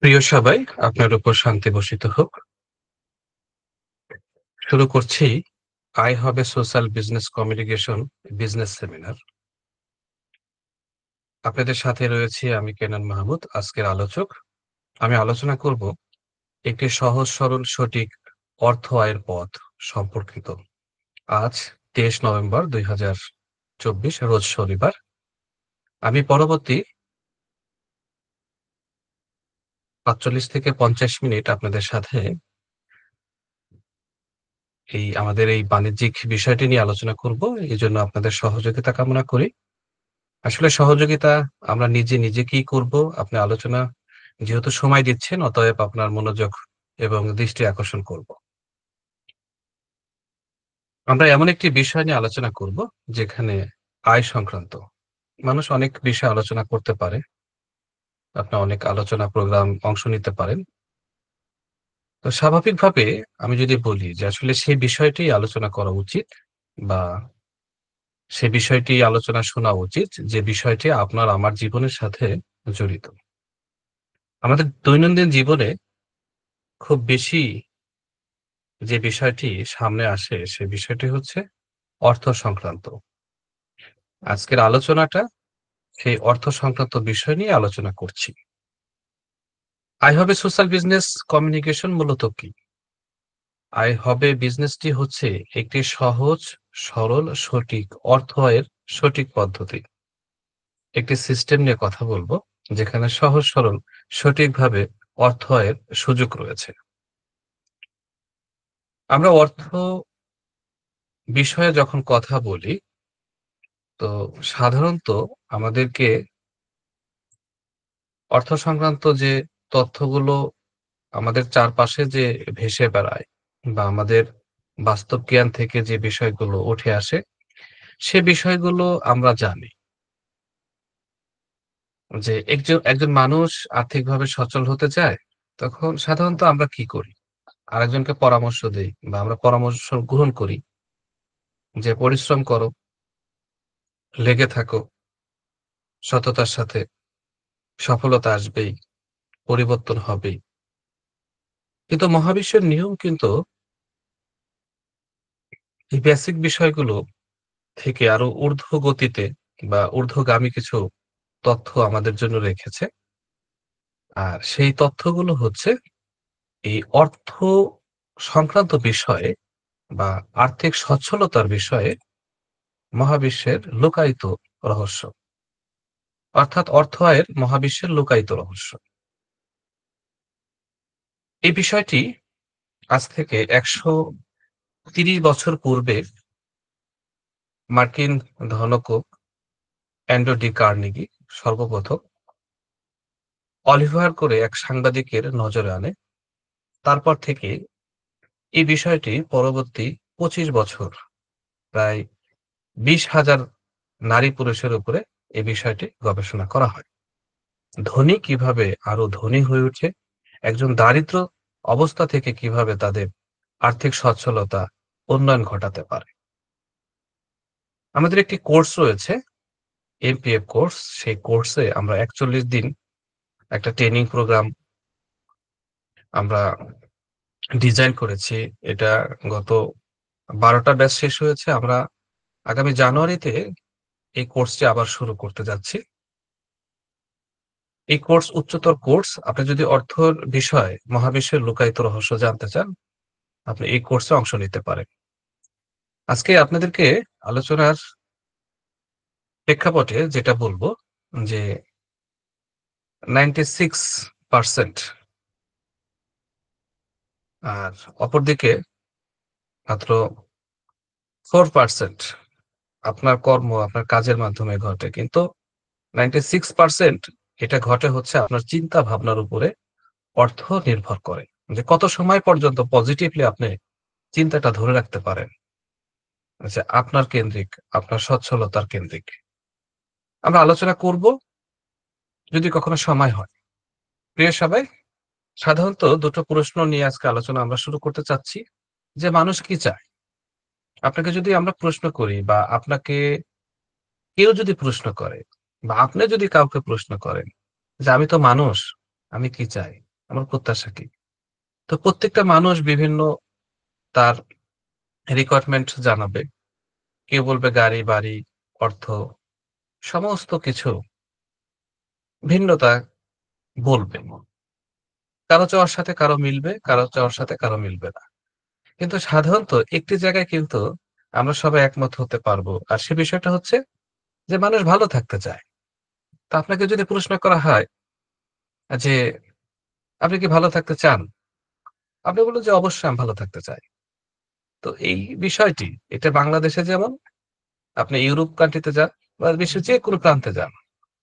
প্রিয় সবাই, আপনার উপর শান্তি বর্ষিত হোক। শুরু করছি আই হবে social business communication business seminar. আপনাদের সাথে রয়েছি আমি কেনান মাহমুদ, আজকের আলোচক। আমি আলোচনা করব একটি সহজ সরল সঠিক অর্থ আয়ের পথ সম্পর্কিত। আজ 23 নভেম্বর 2024 রোজ শনিবার। আমি পরবর্তী ৪৫ থেকে ৫০ মিনিট আপনাদের সাথে আমাদের এই বাণিজ্যিক বিষয়টি নিয়ে আলোচনা করব। এজন্য আপনাদের সহযোগিতা কামনা করি। আসলে সহযোগিতা আমরা নিজেকেই করব। আপনি আলোচনা যেহেতু সময় দিচ্ছেন, অতএব আপনার মনোযোগ এবং দৃষ্টি আকর্ষণ করব। আমরা এমন একটি বিষয় নিয়ে আলোচনা করব যেখানে আয় সংক্রান্ত মানুষ অনেক বিষয়ে আলোচনা করতে পারে। আপনি অনেক আলোচনা প্রোগ্রাম অংশ নিতে পারেন। তো স্বাভাবিকভাবে আমি যদি বলি যে আসলে সেই বিষয়টি আলোচনা করা উচিত বা সে বিষয়টি আলোচনা শোনা উচিত যে বিষয়টি আপনার আমার জীবনের সাথে জড়িত। আমাদের দৈনন্দিন জীবনে খুব বেশি যে বিষয়টি সামনে আসে সে বিষয়টি হচ্ছে অর্থ সংক্রান্ত। আজকের আলোচনাটা সেই অর্থ সংক্রান্ত বিষয় নিয়ে আলোচনা করছি। আই হবে সোশ্যাল বিজনেস কমিউনিকেশন মূলত কি? আই হবে বিজনেসটি হচ্ছে একটি সহজ, সরল, সঠিক অর্থ আয়ের সঠিক পদ্ধতি। একটি সিস্টেম নিয়ে কথা বলবো যেখানে সহজ সরল সঠিকভাবে অর্থ আয়ের সুযোগ রয়েছে। আমরা অর্থ বিষয়ে যখন কথা বলি তো সাধারণত আমাদেরকে অর্থ সংক্রান্ত যে তথ্যগুলো আমাদের চারপাশে যে ভেসে বেড়ায় বা আমাদের বাস্তব জ্ঞান থেকে যে বিষয়গুলো উঠে আসে, সে বিষয়গুলো আমরা জানি। যে একজন মানুষ আর্থিকভাবে সচল হতে চায়, তখন সাধারণত আমরা কি করি? আরেকজনকে পরামর্শ দেই বা আমরা পরামর্শ গ্রহণ করি যে, "পরিশ্রম করো, লেগে থাকো, সততার সাথে সফলতা আসবেই, পরিবর্তন হবেই।" কিন্তু মহাবিশ্বের নিয়ম কিন্তু এই বেসিক বিষয়গুলো থেকে আরো ঊর্ধ্ব গতিতে বা ঊর্ধ্বগামী কিছু তথ্য আমাদের জন্য রেখেছে। আর সেই তথ্যগুলো হচ্ছে এই অর্থ সংক্রান্ত বিষয়ে বা আর্থিক সচ্ছলতার বিষয়ে মহাবিশ্বের লুকায়িত রহস্য। অর্থাৎ অর্থ আয়ের মহাবিশ্বের লুকায়িত রহস্য। এই বিষয়টি আজ থেকে ১৩০ বছর পূর্বে মার্কিন ধনকুক অ্যান্ড্রু ডি কার্নেগি সর্বপ্রথম অলিভার করে এক সাংবাদিকের নজরে আনে। তারপর থেকে এই বিষয়টি পরবর্তী ২৫ বছর প্রায় ২০,০০০ নারী পুরুষের উপরে এই বিষয়টি গবেষণা করা হয়। ধনী কিভাবে আরো ধনী হয়ে ওঠে, একজন দারিদ্র অবস্থা থেকে কিভাবে তাদের আর্থিক সচ্ছলতা, উন্নয়ন ঘটাতে পারে। আমাদের একটি কোর্স রয়েছে MPF কোর্স। সেই কোর্সে আমরা ৪১ দিন একটা ট্রেনিং প্রোগ্রাম আমরা ডিজাইন করেছি। এটা গত ১২ টা ব্যাচ শেষ হয়েছে। আমরা আগামী জানুয়ারিতে এই কোর্সটি আবার শুরু করতে যাচ্ছি। এই কোর্স উচ্চতর কোর্স। আপনি যদি অর্থর বিষয় মহাবিশ্বের লুকায়িত রহস্য জানতে চান, আপনি এই কোর্সে অংশ নিতে পারেন। আজকে আপনাদেরকে আলোচনার প্রেক্ষাপটে যেটা বলবো যে 96% আর অপরদিকে মাত্র 4% আপনার কর্ম, আপনার কাজের মাধ্যমে ঘটে। কিন্তু 96% এটা ঘটে হচ্ছে আপনার চিন্তা ভাবনার উপরে। অর্থ নির্ভর করে যে কত সময় পর্যন্ত পজিটিভলি আপনি চিন্তাটা ধরে রাখতে পারেন যে আপনার কেন্দ্রিক, আপনার সচ্ছলতার কেন্দ্রিক। আমরা আলোচনা করব যদি কখনো সময় হয়। প্রিয় সবাই, সাধারণত দুটো প্রশ্ন নিয়ে আজকে আলোচনা আমরা শুরু করতে চাচ্ছি যে মানুষ কি চায়? আপনাকে যদি আমরা প্রশ্ন করি বা আপনাকে কেউ যদি প্রশ্ন করে বা আপনি যদি কাউকে প্রশ্ন করেন যে আমি তো মানুষ, আমি কি চাই? আমার প্রত্যাশা কি? তো প্রত্যেকটা মানুষ বিভিন্ন তার রিকোয়ারমেন্ট জানাবে। কেউ বলবে গাড়ি, বাড়ি, অর্থ সমস্ত কিছু ভিন্নতা বলবে। কারো চাওয়ার সাথে কারো মিলবে, কারো চাওয়ার সাথে কারো মিলবে না। কিন্তু সাধারণত একটি জায়গায় কিন্তু আমরা সবাই একমত হতে পারবো। আর সে বিষয়টা হচ্ছে যে মানুষ ভালো থাকতে চায়। তো আপনাকে যদি প্রশ্ন করা হয় যে, "আপনি কি ভালো থাকতে চান?" আপনি বলবেন যে, "অবশ্যই আমি ভালো থাকতে চাই।" তো এই বিষয়টি এটা বাংলাদেশে যেমন, আপনি ইউরোপ কান্ট্রিতে যান বা বিশ্বের যেকোনো প্রান্তে যান।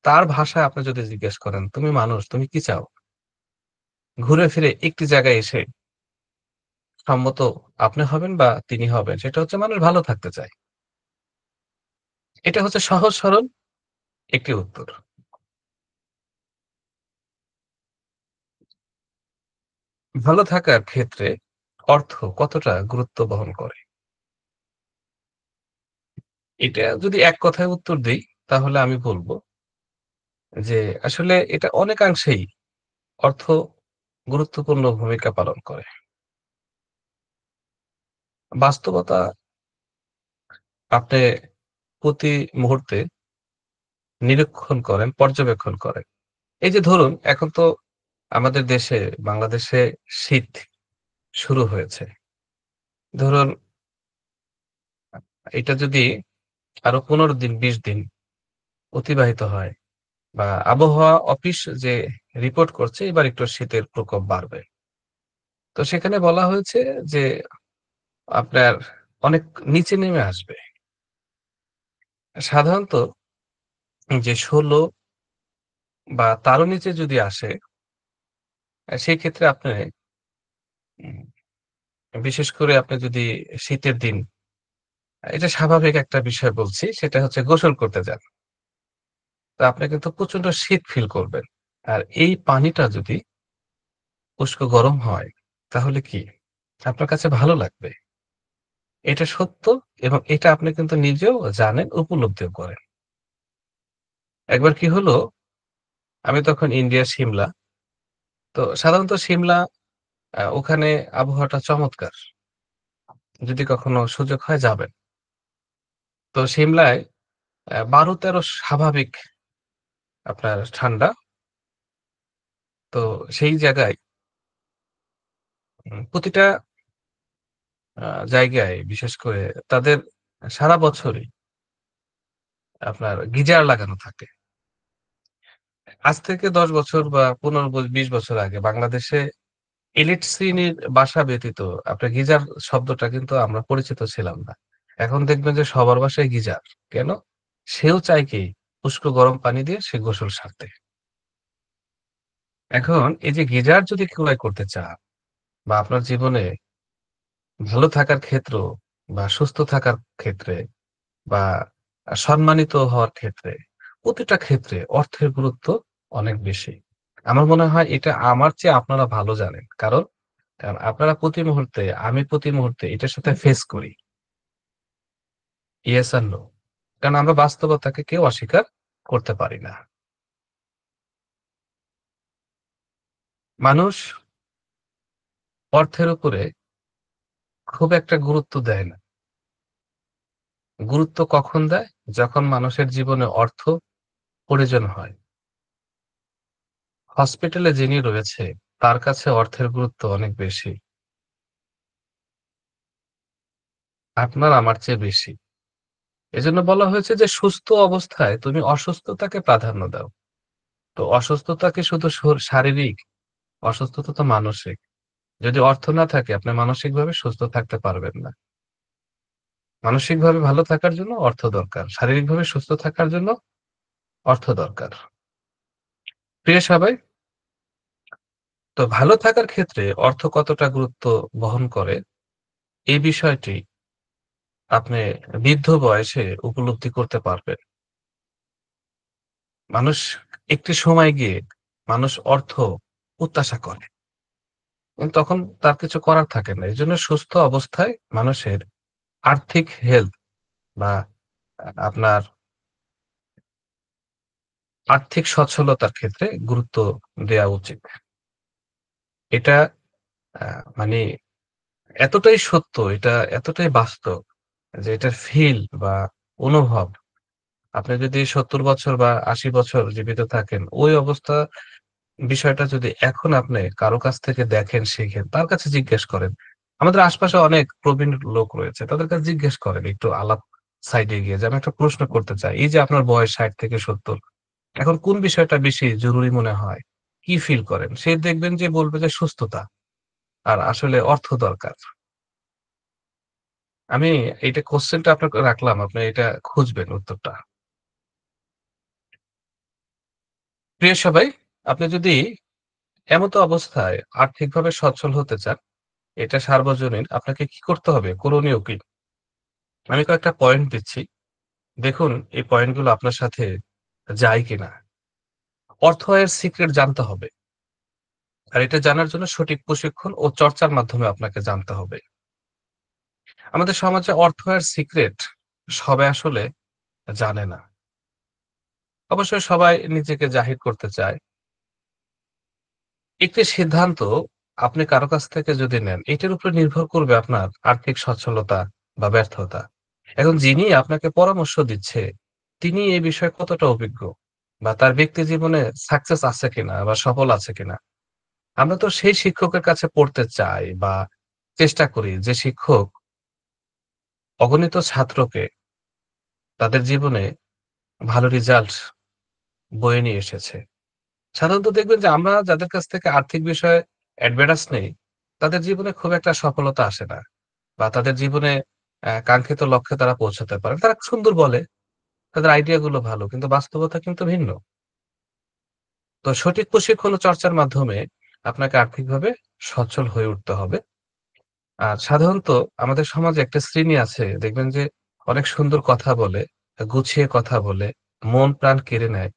তার ভাষায় আপনি যদি জিজ্ঞেস করেন, "তুমি মানুষ, তুমি কি চাও?" ঘুরে ফিরে একটি জায়গায় এসে সম্মত আপনি হবেন বা তিনি হবেন। সেটা হচ্ছে মানুষ ভালো থাকতে চায়। এটা হচ্ছে সহজ সরল একটি উত্তর। ভালো থাকার ক্ষেত্রে অর্থ কতটা গুরুত্ব বহন করে? এটা যদি এক কথায় উত্তর দেই, তাহলে আমি বলব যে আসলে এটা অনেকাংশেই অর্থ গুরুত্বপূর্ণ ভূমিকা পালন করে। বাস্তবতা আপনি প্রতি মুহূর্তে নিরীক্ষণ করেন, পর্যবেক্ষণ করেন। এই যে ধরুন এখন তো আমাদের দেশে বাংলাদেশে শীত শুরু হয়েছে। ধরুন এটা যদি আরো ১৫ দিন ২০ দিন অতিবাহিত হয় বা আবহাওয়া অফিস যে রিপোর্ট করছে এবার একটু শীতের প্রকোপ বাড়বে। তো সেখানে বলা হয়েছে যে আপনার অনেক নিচে নেমে আসবে। সাধারণত যে ১৬ বা তারও নিচে যদি আসে সেই ক্ষেত্রে আপনি উম বিশেষ করে আপনি যদি শীতের দিন এটা স্বাভাবিক একটা বিষয় বলছি সেটা হচ্ছে গোসল করতে যান। তো আপনি কিন্তু প্রচন্ড শীত ফিল করবেন। আর এই পানিটা যদি উষ্ণ গরম হয় তাহলে কি আপনার কাছে ভালো লাগবে। এটা সত্য এবং এটা আপনি কিন্তু নিজেও জানেন, উপলব্ধিও করেন। একবার কি হলো, আমি তখন ইন্ডিয়ার সিমলা। তো সাধারণত সিমলা ওখানে আবহাওয়াটা চমৎকার। যদি কখনো সুযোগ হয় যাবেন। তো সিমলায় ১২-১৩ স্বাভাবিক আপনার ঠান্ডা। তো সেই জায়গায় প্রতিটা জায়গায় বিশেষ করে তাদের সারা বছরই আপনার গিজার লাগানো থাকে। আজ থেকে ১০ বছর বা ১৫-২০ বছর আগে বাংলাদেশে এলিট শ্রেণীর বাসা ব্যতীত আপনার গিজার শব্দটা কিন্তু আমরা পরিচিত ছিলাম না। এখন দেখবেন যে সবার বাসায় গিজার। কেন? সেও চায় কি উষ্ণ গরম পানি দিয়ে সে গোসল সারতে। এখন এই যে গিজার যদি ক্রয় করতে চান বা আপনার জীবনে ভালো থাকার ক্ষেত্র বা সুস্থ থাকার ক্ষেত্রে বা সম্মানিত হওয়ার ক্ষেত্রে, প্রতিটা ক্ষেত্রে অর্থের গুরুত্ব অনেক বেশি। আমার মনে হয় এটা আমার চেয়ে আপনারা ভালো জানেন। কারণ আপনারা প্রতি মুহূর্তে, আমি প্রতি মুহূর্তে এটার সাথে ফেস করি। ইয়েস আর নো। কারণ আমরা বাস্তবতাকে কেউ অস্বীকার করতে পারি না। মানুষ অর্থের উপরে খুব একটা গুরুত্ব দেয় না। গুরুত্ব কখন দেয়? যখন মানুষের জীবনে অর্থ প্রয়োজন হয়। হসপিটালে যিনি রয়েছে তার কাছে অর্থের গুরুত্ব অনেক বেশি। আপনার আমার চেয়ে বেশি। এজন্য বলা হয়েছে যে সুস্থ অবস্থায় তুমি অসুস্থতাকে প্রাধান্য দাও। তো অসুস্থতা কি শুধু শারীরিক? অসুস্থতা তো মানসিক। যদি অর্থ না থাকে আপনি মানসিকভাবে সুস্থ থাকতে পারবেন না। মানসিকভাবে ভালো থাকার জন্য অর্থ দরকার। শারীরিকভাবে সুস্থ থাকার জন্য অর্থ দরকার। প্রিয় সবাই, তো ভালো থাকার ক্ষেত্রে অর্থ কতটা গুরুত্ব বহন করে এই বিষয়টি আপনি বৃদ্ধ বয়সে উপলব্ধি করতে পারবেন। মানুষ একটি সময় গিয়ে মানুষ অর্থ প্রত্যাশা করে। কিন্তু তখন তার কিছু করার থাকে না। এজন্য সুস্থ অবস্থায় মানুষের আর্থিক হেলথ বা আপনার আর্থিক সচ্ছলতার ক্ষেত্রে গুরুত্ব দেয়া উচিত। এটা আ মানে এতটাই সত্য, এটা এতটাই বাস্তব যে এটার ফিল বা অনুভব আপনি যদি ৭০ বছর বা ৮০ বছর জীবিত থাকেন, ওই অবস্থা বিষয়টা যদি এখন আপনি কারো কাছ থেকে দেখেন, শিখেন, তার কাছে জিজ্ঞেস করেন। আমাদের আশপাশে অনেক প্রবীণ লোক রয়েছে। তাদের কাছে জিজ্ঞেস করেন একটু আলাপ সাইডে গিয়ে যে, "আমি একটা প্রশ্ন করতে চাই। এই যে আপনার বয়স ৬০ থেকে ৭০, এখন কোন বিষয়টা বেশি জরুরি মনে হয়? কি ফিল করেন?" সে দেখবেন যে বলবে যে সুস্থতা আর আসলে অর্থ দরকার। আমি এইটা কোয়েশ্চেনটা আপনাকে রাখলাম। আপনি এটা খুঁজবেন উত্তরটা। প্রিয় সবাই, আপনি যদি এমতো অবস্থায় আর্থিকভাবে সচ্ছল হতে চান, এটা সার্বজনীন। আপনাকে কি করতে হবে? করণীয় কি? আমি কয়েকটা পয়েন্ট দিচ্ছি। দেখুন এই পয়েন্টগুলো আপনার সাথে যায় কিনা। অর্থ আয়ের সিক্রেট জানতে হবে। আর এটা জানার জন্য সঠিক প্রশিক্ষণ ও চর্চার মাধ্যমে আপনাকে জানতে হবে। আমাদের সমাজে অর্থ আয়ের সিক্রেট সবাই আসলে জানে না। অবশ্যই সবাই নিজেকে জাহির করতে চায়। একটি সিদ্ধান্ত আপনি কারো কাছ থেকে যদি নেন, এটার উপরে নির্ভর করবে আপনার আর্থিক সচ্ছলতা বা ব্যর্থতা। এখন যিনি আপনাকে পরামর্শ দিচ্ছে, তিনি এই বিষয়ে কতটা অভিজ্ঞ বা তার ব্যক্তি জীবনে সাকসেস আছে কিনা বা সফল আছে কিনা। আমরা তো সেই শিক্ষকের কাছে পড়তে চাই বা চেষ্টা করি যে শিক্ষক অগণিত ছাত্রকে তাদের জীবনে ভালো রেজাল্ট বয়ে নিয়ে এসেছে। সাধারণত দেখবেন যে আমরা যাদের কাছ থেকে আর্থিক বিষয়ে অ্যাডভাইস নেই, তাদের জীবনে খুব একটা সফলতা আসে না বা তাদের জীবনে কাঙ্ক্ষিত লক্ষ্যে তারা পৌঁছাতে পারে। তারা সুন্দর বলে, তাদের আইডিয়া গুলো ভালো। কিন্তু বাস্তবতা কিন্তু ভিন্ন। তো সঠিক প্রশিক্ষণ ও চর্চার মাধ্যমে আপনাকে আর্থিকভাবে সচ্ছল হয়ে উঠতে হবে। আর সাধারণত আমাদের সমাজে একটা শ্রেণী আছে, দেখবেন যে অনেক সুন্দর কথা বলে, গুছিয়ে কথা বলে, মন প্রাণ কেড়ে নেয়।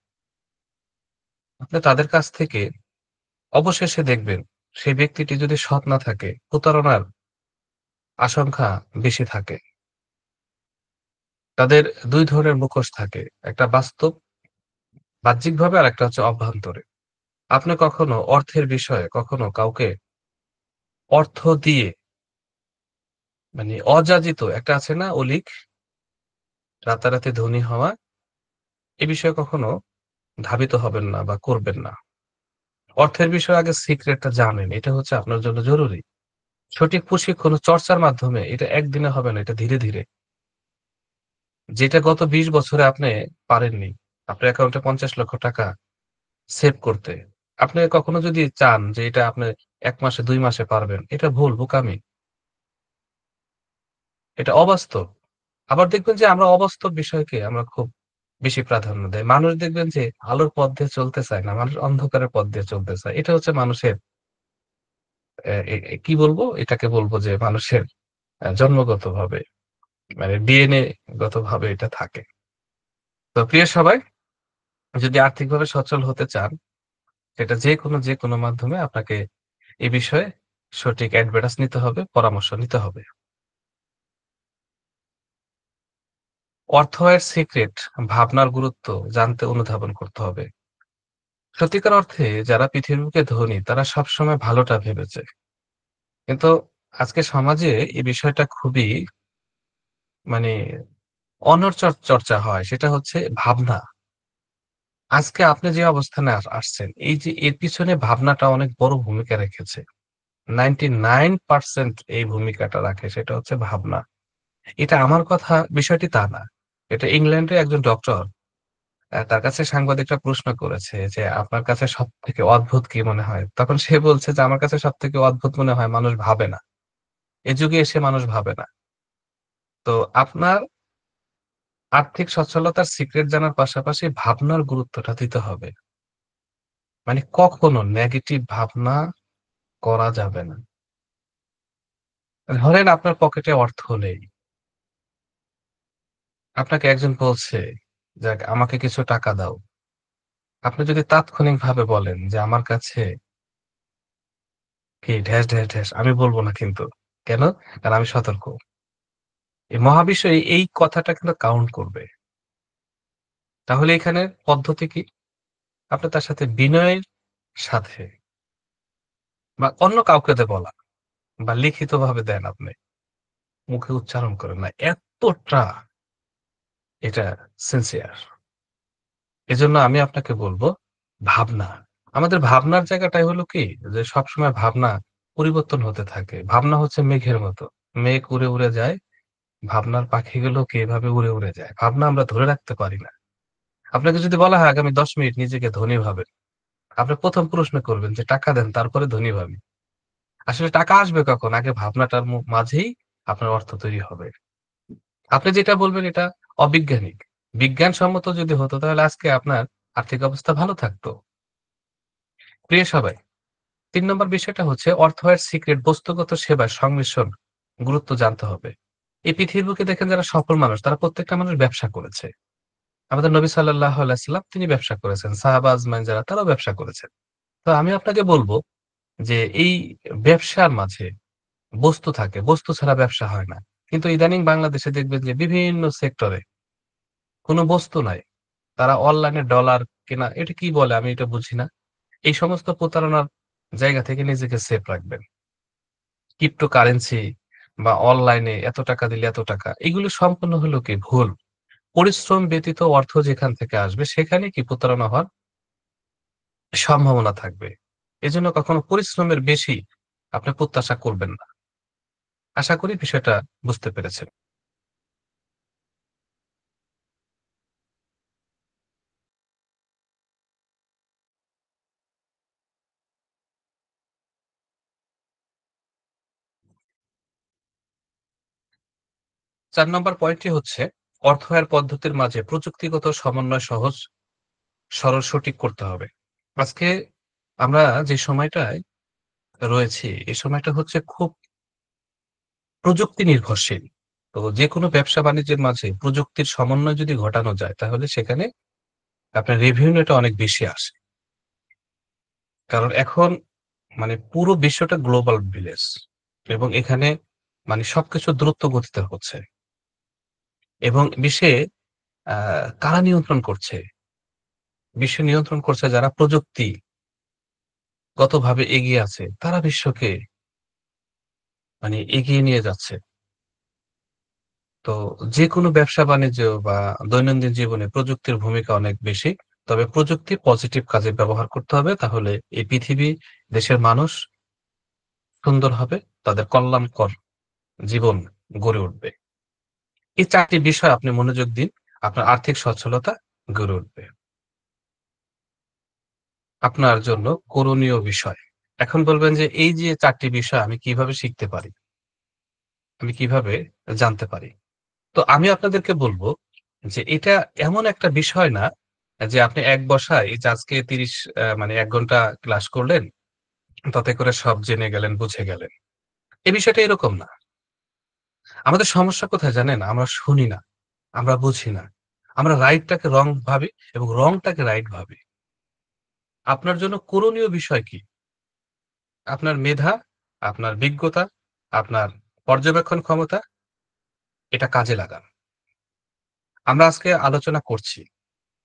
আপনি তাদের কাছ থেকে অবশেষে দেখবেন সেই ব্যক্তিটি যদি সৎ না থাকে, প্রতারণার আশঙ্কা বেশি থাকে। তাদের ২ ধরনের মুখোশ থাকে। একটা বাস্তব বাহ্যিকভাবে, আরেকটা হচ্ছে অভ্যন্তরে। আপনি কখনো অর্থের বিষয়ে কখনো কাউকে অর্থ দিয়ে অযাচিত একটা আছে না অলীক, রাতারাতি ধনী হওয়া, এ বিষয়ে কখনো ধাবিত হবেন না বা করবেন না। অর্থের বিষয়ে আগে সিক্রেটটা জানেন। এটা হচ্ছে আপনার জন্য জরুরি। সঠিক প্রশিক্ষণ ও চর্চার মাধ্যমে এটা একদিনে হবে না, এটা ধীরে, ধীরে। যেটা গত ২০ বছরে আপনি পারেননি। আপনার অ্যাকাউন্টে ৳৫০,০০,০০০ সেভ করতে। আপনি কখনো যদি চান যে এটা আপনি ১ মাসে ২ মাসে পারবেন, এটা ভুল, বোকামি। এটা অবাস্তব। আবার দেখবেন যে আমরা অবাস্তব বিষয়কে আমরা খুব বেশি প্রাধান্য দেই। মানুষ দেখবেন যে আলোর পথ দিয়ে চলতে চায় না। মানুষ অন্ধকারের পথ দিয়ে চলতে চায়। এটা হচ্ছে মানুষের এ এ এ কি বলবো? এটাকে বলব যে মানুষের জন্মগতভাবে ডিএনএ গতভাবে এটা থাকে। তো প্রিয় সবাই, যদি আর্থিকভাবে সচ্ছল হতে চান, সেটা যেকোনো মাধ্যমে আপনাকে এ বিষয়ে সঠিক অ্যাডভাইস নিতে হবে, পরামর্শ নিতে হবে। অর্থ আয়ের সিক্রেট ভাবনার গুরুত্ব জানতে অনুধাবন করতে হবে। সত্যিকার অর্থে যারা পৃথিবীর বুকে ধনী তারা সবসময় ভালোটা ভেবেছে। কিন্তু আজকে সমাজে এই বিষয়টা খুবই মানে চর্চা হয়। সেটা হচ্ছে ভাবনা। আজকে আপনি যে অবস্থানে আসছেন, এই যে এর পিছনে ভাবনাটা অনেক বড় ভূমিকা রেখেছে। 99% এই ভূমিকাটা রাখে সেটা হচ্ছে ভাবনা। এটা আমার কথা বিষয়টি তা না। এটা ইংল্যান্ডের একজন ডক্টর তার কাছে সাংবাদিকরা প্রশ্ন করেছে যে, "আপনার কাছে সবথেকে অদ্ভুত কি মনে হয়?" তখন সে বলছে যে, "আমার কাছে সবথেকে অদ্ভুত মনে হয় মানুষ ভাবে না। এ যুগে এসে মানুষ ভাবে না।" তো আপনার আর্থিক সচ্ছলতার সিক্রেট জানার পাশাপাশি ভাবনার গুরুত্বটা দিতে হবে। কখনো নেগেটিভ ভাবনা করা যাবে না। ধরেন আপনার পকেটে অর্থ নেই। আপনাকে একজন বলছে যে, "আমাকে কিছু টাকা দাও।" আপনি যদি তাৎক্ষণিকভাবে বলেন যে, "আমার কাছে" কি ঢ্যাস, আমি বলব না কিন্তু। কেন? কারণ আমি সতর্ক। এই মহাবিশ্ব এই কথাটা কিন্তু কাউন্ট করবে। তাহলে এখানে পদ্ধতি কি? আপনি তার সাথে বিনয়ের সাথে বা অন্য কাউকে বলা বা লিখিতভাবে দেন আপনি। মুখে উচ্চারণ করেন না। এতটা এটা সিনসিয়ার। এজন্য আমি আপনাকে বলব ভাবনা। আমাদের ভাবনার জায়গাটাই হলো কি যে সবসময় ভাবনা পরিবর্তন হতে থাকে। ভাবনা হচ্ছে মেঘের মতো। মেঘ উড়ে, উড়ে যায়। ভাবনার পাখিগুলো কি এভাবে উড়ে, উড়ে যায়। ভাবনা আমরা ধরে রাখতে পারি না। আপনাকে যদি বলা হয় আগামী ১০ মিনিট নিজেকে ধনী ভাবেন, আপনি ১ম প্রশ্ন করবেন যে টাকা দেন তারপরে ধনী ভাবি। আসলে টাকা আসবে কখন? আগে ভাবনাটার মাঝেই আপনার অর্থ তৈরি হবে। আপনি যেটা বলবেন এটা অবিজ্ঞানিক। বিজ্ঞানসম্মত যদি হতো তাহলে আজকে আপনার আর্থিক অবস্থা ভালো থাকতো। প্রিয় সবাই, ৩ নম্বর বিষয়টা হচ্ছে অর্থ আর সিক্রেট বস্তুগত সেবার সংমিশ্রণ গুরুত্ব জানতে হবে। এই পৃথিবীর বুকে দেখেন যারা সফল মানুষ তারা প্রত্যেকটা মানুষ ব্যবসা করেছে। আমাদের নবী সাল্লাল্লাহু আলাইহি সাল্লাম তিনি ব্যবসা করেছেন। সাহাবা আজমাইন যারা তারাও ব্যবসা করেছেন। তো আমি আপনাকে বলব যে এই ব্যবসার মাঝে বস্তু থাকে। বস্তু ছাড়া ব্যবসা হয় না। কিন্তু ইদানিং বাংলাদেশে দেখবেন যে বিভিন্ন সেক্টরে কোন বস্তু নাই। তারা অনলাইনে ডলার কেনা এটা কি বলে আমি এটা বুঝি না। এই সমস্ত প্রতারণার জায়গা থেকে নিজেকে সেফ রাখবেন। ক্রিপ্টোকারেন্সি বা অনলাইনে এত টাকা দিলে এত টাকা এগুলো সম্পূর্ণ হলো কি ভুল। পরিশ্রম ব্যতীত অর্থ যেখান থেকে আসবে সেখানে কি প্রতারণা হওয়ার সম্ভাবনা থাকবে। এজন্য কখনো পরিশ্রমের বেশি আপনি প্রত্যাশা করবেন না। আশা করি বিষয়টা বুঝতে পেরেছেন। ৪ নম্বর পয়েন্টটি হচ্ছে অর্থ আয়ের পদ্ধতির মাঝে প্রযুক্তিগত সমন্বয় সহজ, সরল, সঠিক করতে হবে। আজকে আমরা যে সময়টায় রয়েছি, এই সময়টা হচ্ছে খুব প্রযুক্তি নির্ভরশীল। তো যেকোনো ব্যবসা-বাণিজ্যের মাঝে প্রযুক্তির সমন্বয় যদি ঘটানো যায়, তাহলে সেখানে আপনার রেভিনিউটা অনেক বেশি আসে। কারণ এখন মানে পুরো বিশ্বটা গ্লোবাল ভিলেজ এবং এখানে মানে সবকিছু দ্রুত গতিতে হচ্ছে এবং বিশ্বে আ কারা নিয়ন্ত্রণ করছে? বিশ্ব নিয়ন্ত্রণ করছে যারা প্রযুক্তিগতভাবে এগিয়ে আছে, তারা বিশ্বকে মানে এগিয়ে নিয়ে যাচ্ছে। তো যেকোনো ব্যবসা-বাণিজ্য বা দৈনন্দিন জীবনে প্রযুক্তির ভূমিকা অনেক বেশি। তবে প্রযুক্তি পজিটিভ কাজে ব্যবহার করতে হবে। তাহলে এই পৃথিবী, দেশের মানুষ সুন্দর হবে। তাদের কল্যাণকর জীবন গড়ে উঠবে। এই ৪ টি বিষয় আপনি মনোযোগ দিন। আপনার আর্থিক সচ্ছলতা গড়ে উঠবে। আপনার জন্য করণীয় বিষয়। এখন বলবেন যে এই যে ৪ টি বিষয় আমি কিভাবে শিখতে পারি? আমি কিভাবে জানতে পারি? তো আমি আপনাদেরকে বলব যে এটা এমন একটা বিষয় না যে আপনি এক বসায় এই যে আজকে ৩০ মানে ১ ঘন্টা ক্লাস করলেন, তাতে করে সব জেনে গেলেন, বুঝে গেলেন। এই বিষয়টা এরকম না। আমাদের সমস্যা কোথায় জানেন? আমরা শুনি না, আমরা বুঝি না। আমরা রাইটটাকে রং ভাবি এবং রংটাকে রাইট ভাবি। আপনার জন্য করণীয় বিষয় কি? আপনার মেধা, আপনার বিজ্ঞতা, আপনার পর্যবেক্ষণ ক্ষমতা এটা কাজে লাগান। আমরা আজকে আলোচনা করছি।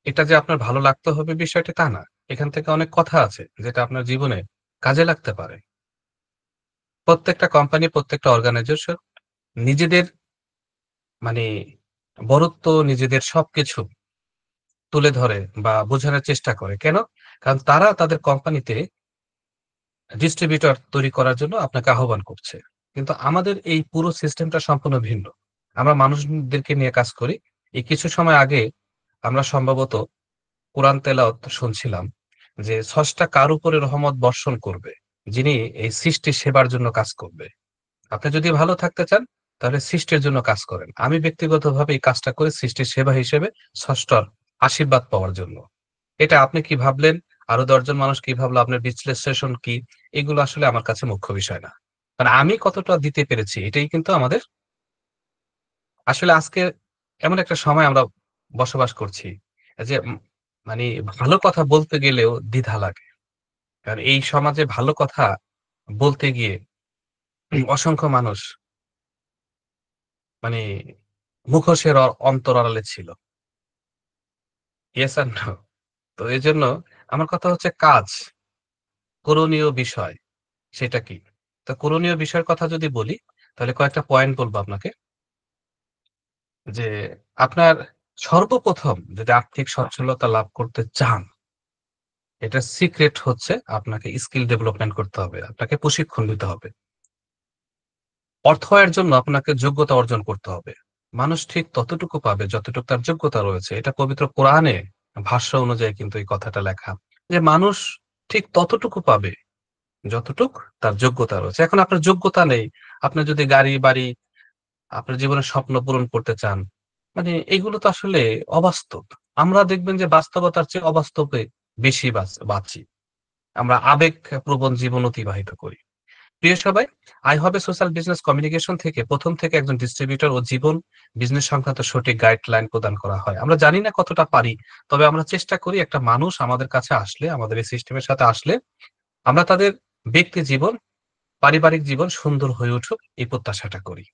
এটা যে আপনার ভালো লাগতে হবে বিষয়টা তা না। এখান থেকে অনেক কথা আছে যেটা আপনার জীবনে কাজে লাগতে পারে। প্রত্যেকটা কোম্পানি, প্রত্যেকটা অর্গানাইজেশন নিজেদের মানে বড়ত্ব, নিজেদের সবকিছু তুলে ধরে বা বোঝানোর চেষ্টা করে। কেন? কারণ তারা তাদের কোম্পানিতে ডিস্ট্রিবিউটর তৈরি করার জন্য আপনাকে আহ্বান করছে। কিন্তু আমাদের এই পুরো সিস্টেমটা সম্পূর্ণ ভিন্ন। আমরা মানুষদেরকে নিয়ে কাজ করি। এই কিছু সময় আগে আমরা সম্ভবত কোরআন তেলাওয়াত শুনছিলাম যে, "স্রষ্টা কার উপরে রহমত বর্ষণ করবে? যিনি এই সৃষ্টির সেবার জন্য কাজ করবে।" আপনি যদি ভালো থাকতে চান, তাহলে সৃষ্টির জন্য কাজ করেন। আমি ব্যক্তিগতভাবে এই কাজটা করে সৃষ্টির সেবা হিসেবে স্রষ্টার আশীর্বাদ পাওয়ার জন্য। এটা আপনি কি ভাবলেন, আরো ১০ জন মানুষ কি ভাবলো, আপনার বিশ্লেষণ কি, এগুলো আসলে আমার কাছে মুখ্য বিষয় না। মানে আমি কতটা দিতে পেরেছি, এটাই কিন্তু আমাদের আসলে আজকে এমন একটা সময় আমরা বসবাস করছি যে মানে ভালো কথা বলতে গেলেও দ্বিধা লাগে। কারণ এই সমাজে ভালো কথা বলতে গিয়ে অসংখ্য মানুষ মানে মুখোশের অন্তর আড়ালে ছিল। Yes and no. তো এজন্য আমার কথা হচ্ছে কাজ, করণীয় বিষয়। সেটা কি? তো করণীয় বিষয়ের কথা যদি বলি, তাহলে কয়েকটা পয়েন্ট বলব আপনাকে। যে আপনার সর্বপ্রথম যদি আর্থিক সচ্ছলতা লাভ করতে চান, এটার সিক্রেট হচ্ছে আপনাকে স্কিল ডেভেলপমেন্ট করতে হবে। আপনাকে প্রশিক্ষণ নিতে হবে। অর্থ আয়ের জন্য আপনাকে যোগ্যতা অর্জন করতে হবে। মানুষ ঠিক ততটুকু পাবে যতটুকু তার যোগ্যতা রয়েছে। এটা পবিত্র কোরআনে ভাষ্য অনুযায়ী কিন্তু এই কথাটা লেখা। যে মানুষ ঠিক ততটুকু পাবে যতটুক তার যোগ্যতা রয়েছে। এখন আপনার যোগ্যতা নেই। আপনি যদি গাড়ি-বাড়ি, আপনার জীবনের স্বপ্ন পূরণ করতে চান, মানে এগুলো তো আসলে অবাস্তব। আমরা দেখবেন যে বাস্তবতার চেয়ে অবাস্তবে বেশি বাঁচি। আমরা আবেগপ্রবণ জীবন অতিবাহিত করি। প্রিয় সবাই, আই হবে সোশ্যাল বিজনেস কমিউনিকেশন থেকে ১ম থেকে একজন ডিস্ট্রিবিউটর ও জীবন বিজনেস সংক্রান্ত সঠিক গাইডলাইন প্রদান করা হয়। আমরা জানি না কতটা পারি। তবে আমরা চেষ্টা করি একটা মানুষ আমাদের কাছে আসলে, আমাদের এই সিস্টেমের সাথে আসলে, আমরা তাদের ব্যক্তি জীবন, পারিবারিক জীবন সুন্দর হয়ে উঠুক এই প্রত্যাশাটা করি।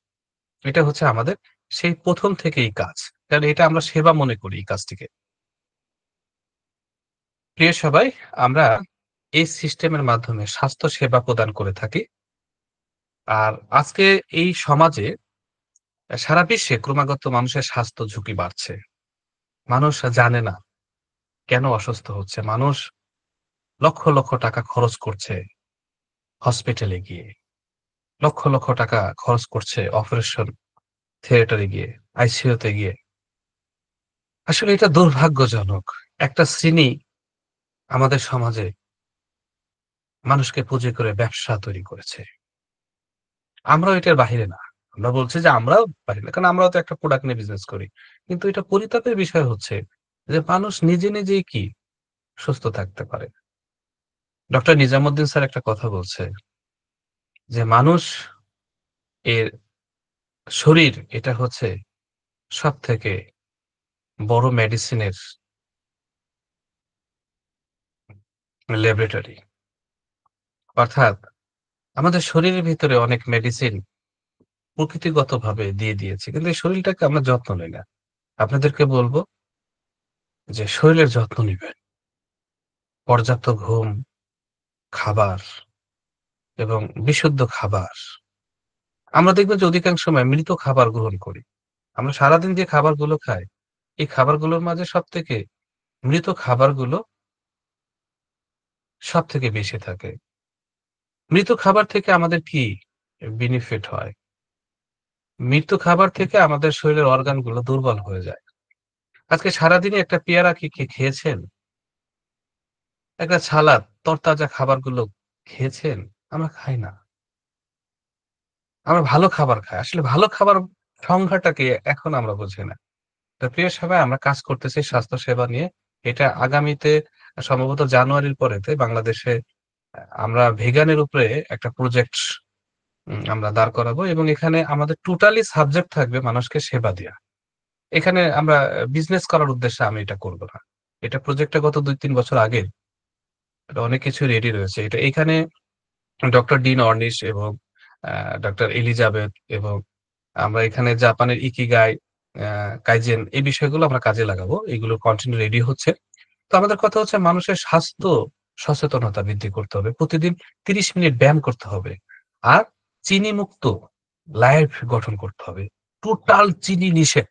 এটা হচ্ছে আমাদের সেই ১ম থেকেই কাজ। কারণ এটা আমরা সেবা মনে করি এই কাজটিকে। প্রিয় সবাই, আমরা এই সিস্টেমের মাধ্যমে স্বাস্থ্য সেবা প্রদান করে থাকি। আর আজকে এই সমাজে সারা বিশ্বে ক্রমাগত মানুষের স্বাস্থ্য ঝুঁকি বাড়ছে। মানুষ জানে না কেন অসুস্থ হচ্ছে। মানুষ লক্ষ, লক্ষ টাকা খরচ করছে হসপিটালে গিয়ে। লক্ষ, লক্ষ টাকা খরচ করছে অপারেশন থিয়েটারে গিয়ে, আইসিইউতে গিয়ে। আসলে এটা দুর্ভাগ্যজনক। একটা শ্রেণী আমাদের সমাজে মানুষকে পুঁজি করে ব্যবসা তৈরি করেছে। আমরাও এটার বাহিরে না। আমরা বলছি যে আমরাও বাহিরে না। কারণ আমরাও তো একটা প্রোডাক্ট নিয়ে বিজনেস করি। কিন্তু এটা পরিতাপের বিষয় হচ্ছে যে মানুষ নিজে, নিজেই কি সুস্থ থাকতে পারে। ডক্টর নিজামুদ্দিন স্যার একটা কথা বলছে যে মানুষ এর শরীর এটা হচ্ছে সবথেকে বড় মেডিসিনের ল্যাবরেটরি। অর্থাৎ আমাদের শরীরের ভিতরে অনেক মেডিসিন প্রকৃতিগতভাবে দিয়ে দিয়েছে। কিন্তু এই শরীরটাকে আমরা যত্ন নেই না। আপনাদেরকে বলব যে শরীরের যত্ন নিবেন। পর্যাপ্ত ঘুম, খাবার এবং বিশুদ্ধ খাবার। আমরা দেখবেন যে অধিকাংশ সময় মৃত খাবার গ্রহণ করি। আমরা সারাদিন যে খাবারগুলো খাই, এই খাবারগুলোর মাঝে সবথেকে মৃত খাবারগুলো সবথেকে বেশি থাকে। মৃত খাবার থেকে আমাদের কি বেনিফিট হয়? মৃত খাবার থেকে আমাদের শরীরের অর্গান গুলো দুর্বল হয়ে যায়। আজকে সারাদিনে একটা পেয়ারা কি খেয়েছেন? একটা সালাদ, তরতাজা খাবারগুলো খেয়েছেন? আমরা খাই না। আমরা ভালো খাবার খাই। আসলে ভালো খাবার সংজ্ঞাটা কি এখন আমরা বুঝি না। তো প্রিয় সবাই, আমরা কাজ করতেছি স্বাস্থ্য সেবা নিয়ে। এটা আগামীতে সম্ভবত জানুয়ারির পরেতে বাংলাদেশে আমরা ভেগানের উপরে একটা প্রজেক্ট আমরা দাঁড় করাবো এবং এখানে আমাদের টোটালি সাবজেক্ট থাকবে মানুষকে সেবা দেয়া। এখানে আমরা বিজনেস করার উদ্দেশ্যে আমি এটা করব না। এটা প্রজেক্টটা গত ২-৩ বছর আগের। এটা অনেক কিছু রেডি রয়েছে। এটা এখানে ডক্টর ডিন অর্নিশ এবং আ ডক্টর এলিজাবেথ এবং আমরা এখানে জাপানের ইকিগাই, আ কাইজেন এই বিষয়গুলো আমরা কাজে লাগাবো। এগুলোর কনটেন্ট রেডি হচ্ছে। তো আমাদের কথা হচ্ছে মানুষের স্বাস্থ্য সচেতনতা বৃদ্ধি করতে হবে। প্রতিদিন ৩০ মিনিট ব্যায়াম করতে হবে। আর চিনিমুক্ত লাইফ গঠন করতে হবে। টোটাল চিনি নিষেধ।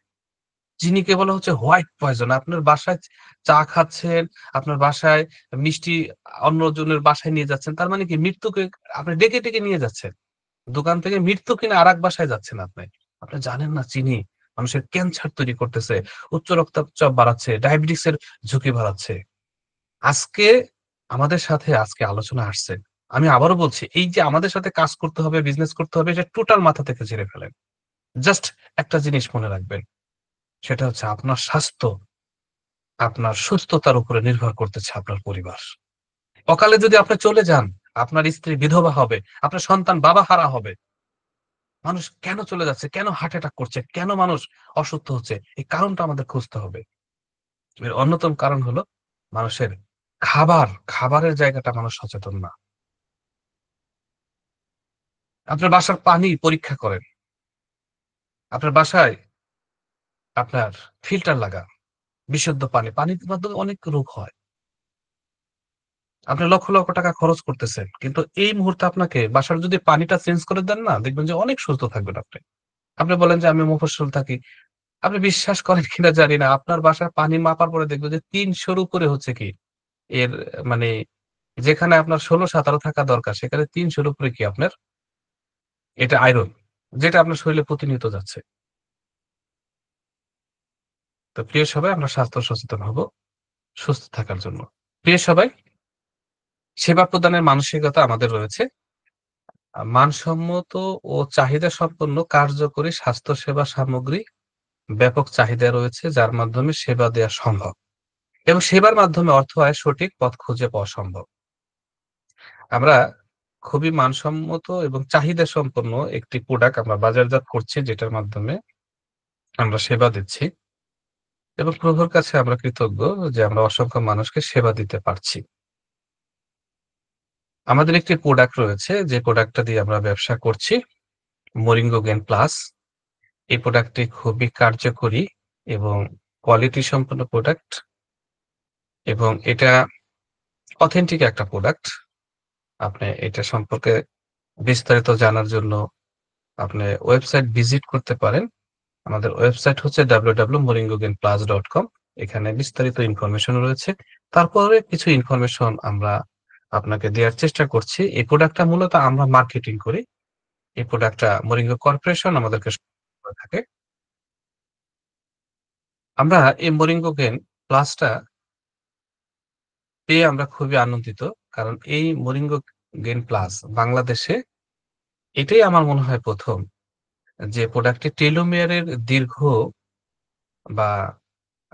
চিনিকে বলা হচ্ছে হোয়াইট পয়জন। আপনার বাসায় চা খাচ্ছেন, আপনার বাসায় মিষ্টি অন্যজনের বাসায় নিয়ে যাচ্ছেন। তার মানে কি মৃত্যুকে আপনি ডেকে, ডেকে নিয়ে যাচ্ছেন। দোকান থেকে মৃত্যু কিনে আরেক বাসায় যাচ্ছেন আপনি। আপনি জানেন না চিনি মানুষের ক্যান্সার তৈরি করতেছে, উচ্চ রক্তচাপ বাড়াচ্ছে, ডায়াবেটিস এর ঝুঁকি বাড়াচ্ছে। আজকে আমাদের সাথে আজকে আলোচনা আসছে। আমি আবারও বলছি, এই যে আমাদের সাথে কাজ করতে হবে, বিজনেস করতে হবে, এটা টোটাল মাথা থেকে ঝেড়ে ফেলেন। জাস্ট একটা জিনিস মনে রাখবেন। সেটা হচ্ছে আপনার স্বাস্থ্য, আপনার সুস্থতার উপরে নির্ভর করতেছে আপনার পরিবার। অকালে যদি আপনি চলে যান, আপনার স্ত্রী বিধবা হবে, আপনার সন্তান বাবাহারা হবে। মানুষ কেন চলে যাচ্ছে? কেন হার্ট অ্যাটাক করছে? কেন মানুষ অসুস্থ হচ্ছে? এই কারণটা আমাদের খুঁজতে হবে। এর অন্যতম কারণ হলো মানুষের খাবারের জায়গাটা মানুষ সচেতন না। আপনার বাসার পানি পরীক্ষা করেন। আপনার বাসায় আপনার ফিল্টার লাগান। বিশুদ্ধ পানি। পানির মাধ্যমে অনেক রোগ হয়। আপনি লক্ষ, লক্ষ টাকা খরচ করতেছেন। কিন্তু এই মুহূর্তে আপনাকে বাসার যদি পানিটা চেঞ্জ করে দেন না, দেখবেন যে অনেক সুস্থ থাকবেন আপনি। আপনি বলেন যে, "আমি মফস্বল থাকি।" আপনি বিশ্বাস করেন কিনা জানি না, আপনার বাসার পানি মাপার পরে দেখবেন যে ৩০০ র উপরে হচ্ছে কি এর মানে যেখানে আপনার ১৬-১৭ থাকা দরকার সেখানে ৩০০ র উপরে কি আপনার এটা আয়রন। যেটা আপনার শরীরে প্রতিনিয়ত যাচ্ছে। তো প্রিয় সবাই আমরা স্বাস্থ্য সচেতন হব সুস্থ থাকার জন্য। প্রিয় সবাই, সেবা প্রদানের মানসিকতা আমাদের রয়েছে। মানসম্মত ও চাহিদা সম্পন্ন কার্যকরী স্বাস্থ্যসেবা সামগ্রী ব্যাপক চাহিদা রয়েছে যার মাধ্যমে সেবা দেয়া সম্ভব। এবং সেবার মাধ্যমে অর্থ আয়ের সঠিক পথ খুঁজে পাওয়া সম্ভব। আমরা খুবই মানসম্মত এবং চাহিদা সম্পন্ন একটি প্রোডাক্ট আমরা বাজারজাত করছি যেটার মাধ্যমে আমরা সেবা দিচ্ছি এবং প্রভুর কাছে আমরা কৃতজ্ঞ যে আমরা অসংখ্য মানুষকে সেবা দিতে পারছি। আমাদের একটি প্রোডাক্ট রয়েছে যে প্রোডাক্টটা দিয়ে আমরা ব্যবসা করছি, মরিঙ্গো গেইন প্লাস। এই প্রোডাক্টটি খুবই কার্যকরী এবং কোয়ালিটি সম্পন্ন প্রোডাক্ট এবং এটা অথেন্টিক একটা প্রোডাক্ট। আপনি এটা সম্পর্কে বিস্তারিত জানার জন্য আপনি ওয়েবসাইট ভিজিট করতে পারেন। আমাদের ওয়েবসাইট হচ্ছে www.moringogainplus.com। এখানে বিস্তারিত ইনফরমেশন রয়েছে। তারপরে কিছু ইনফরমেশন আমরা আপনাকে দেয়ার চেষ্টা করছি। এই প্রোডাক্টটা মূলত আমরা মার্কেটিং করি। এই প্রোডাক্টটা মরিঙ্গো কর্পোরেশন আমাদেরকে করে থাকে। আমরা এই মরিঙ্গো গেইন প্লাসটা পেয়ে আমরা খুবই আনন্দিত। কারণ এই মরিঙ্গো গেইন প্লাস বাংলাদেশে এটাই আমার মনে হয় ১ম যে প্রোডাক্টটি টেলোমিয়ারের দীর্ঘ বা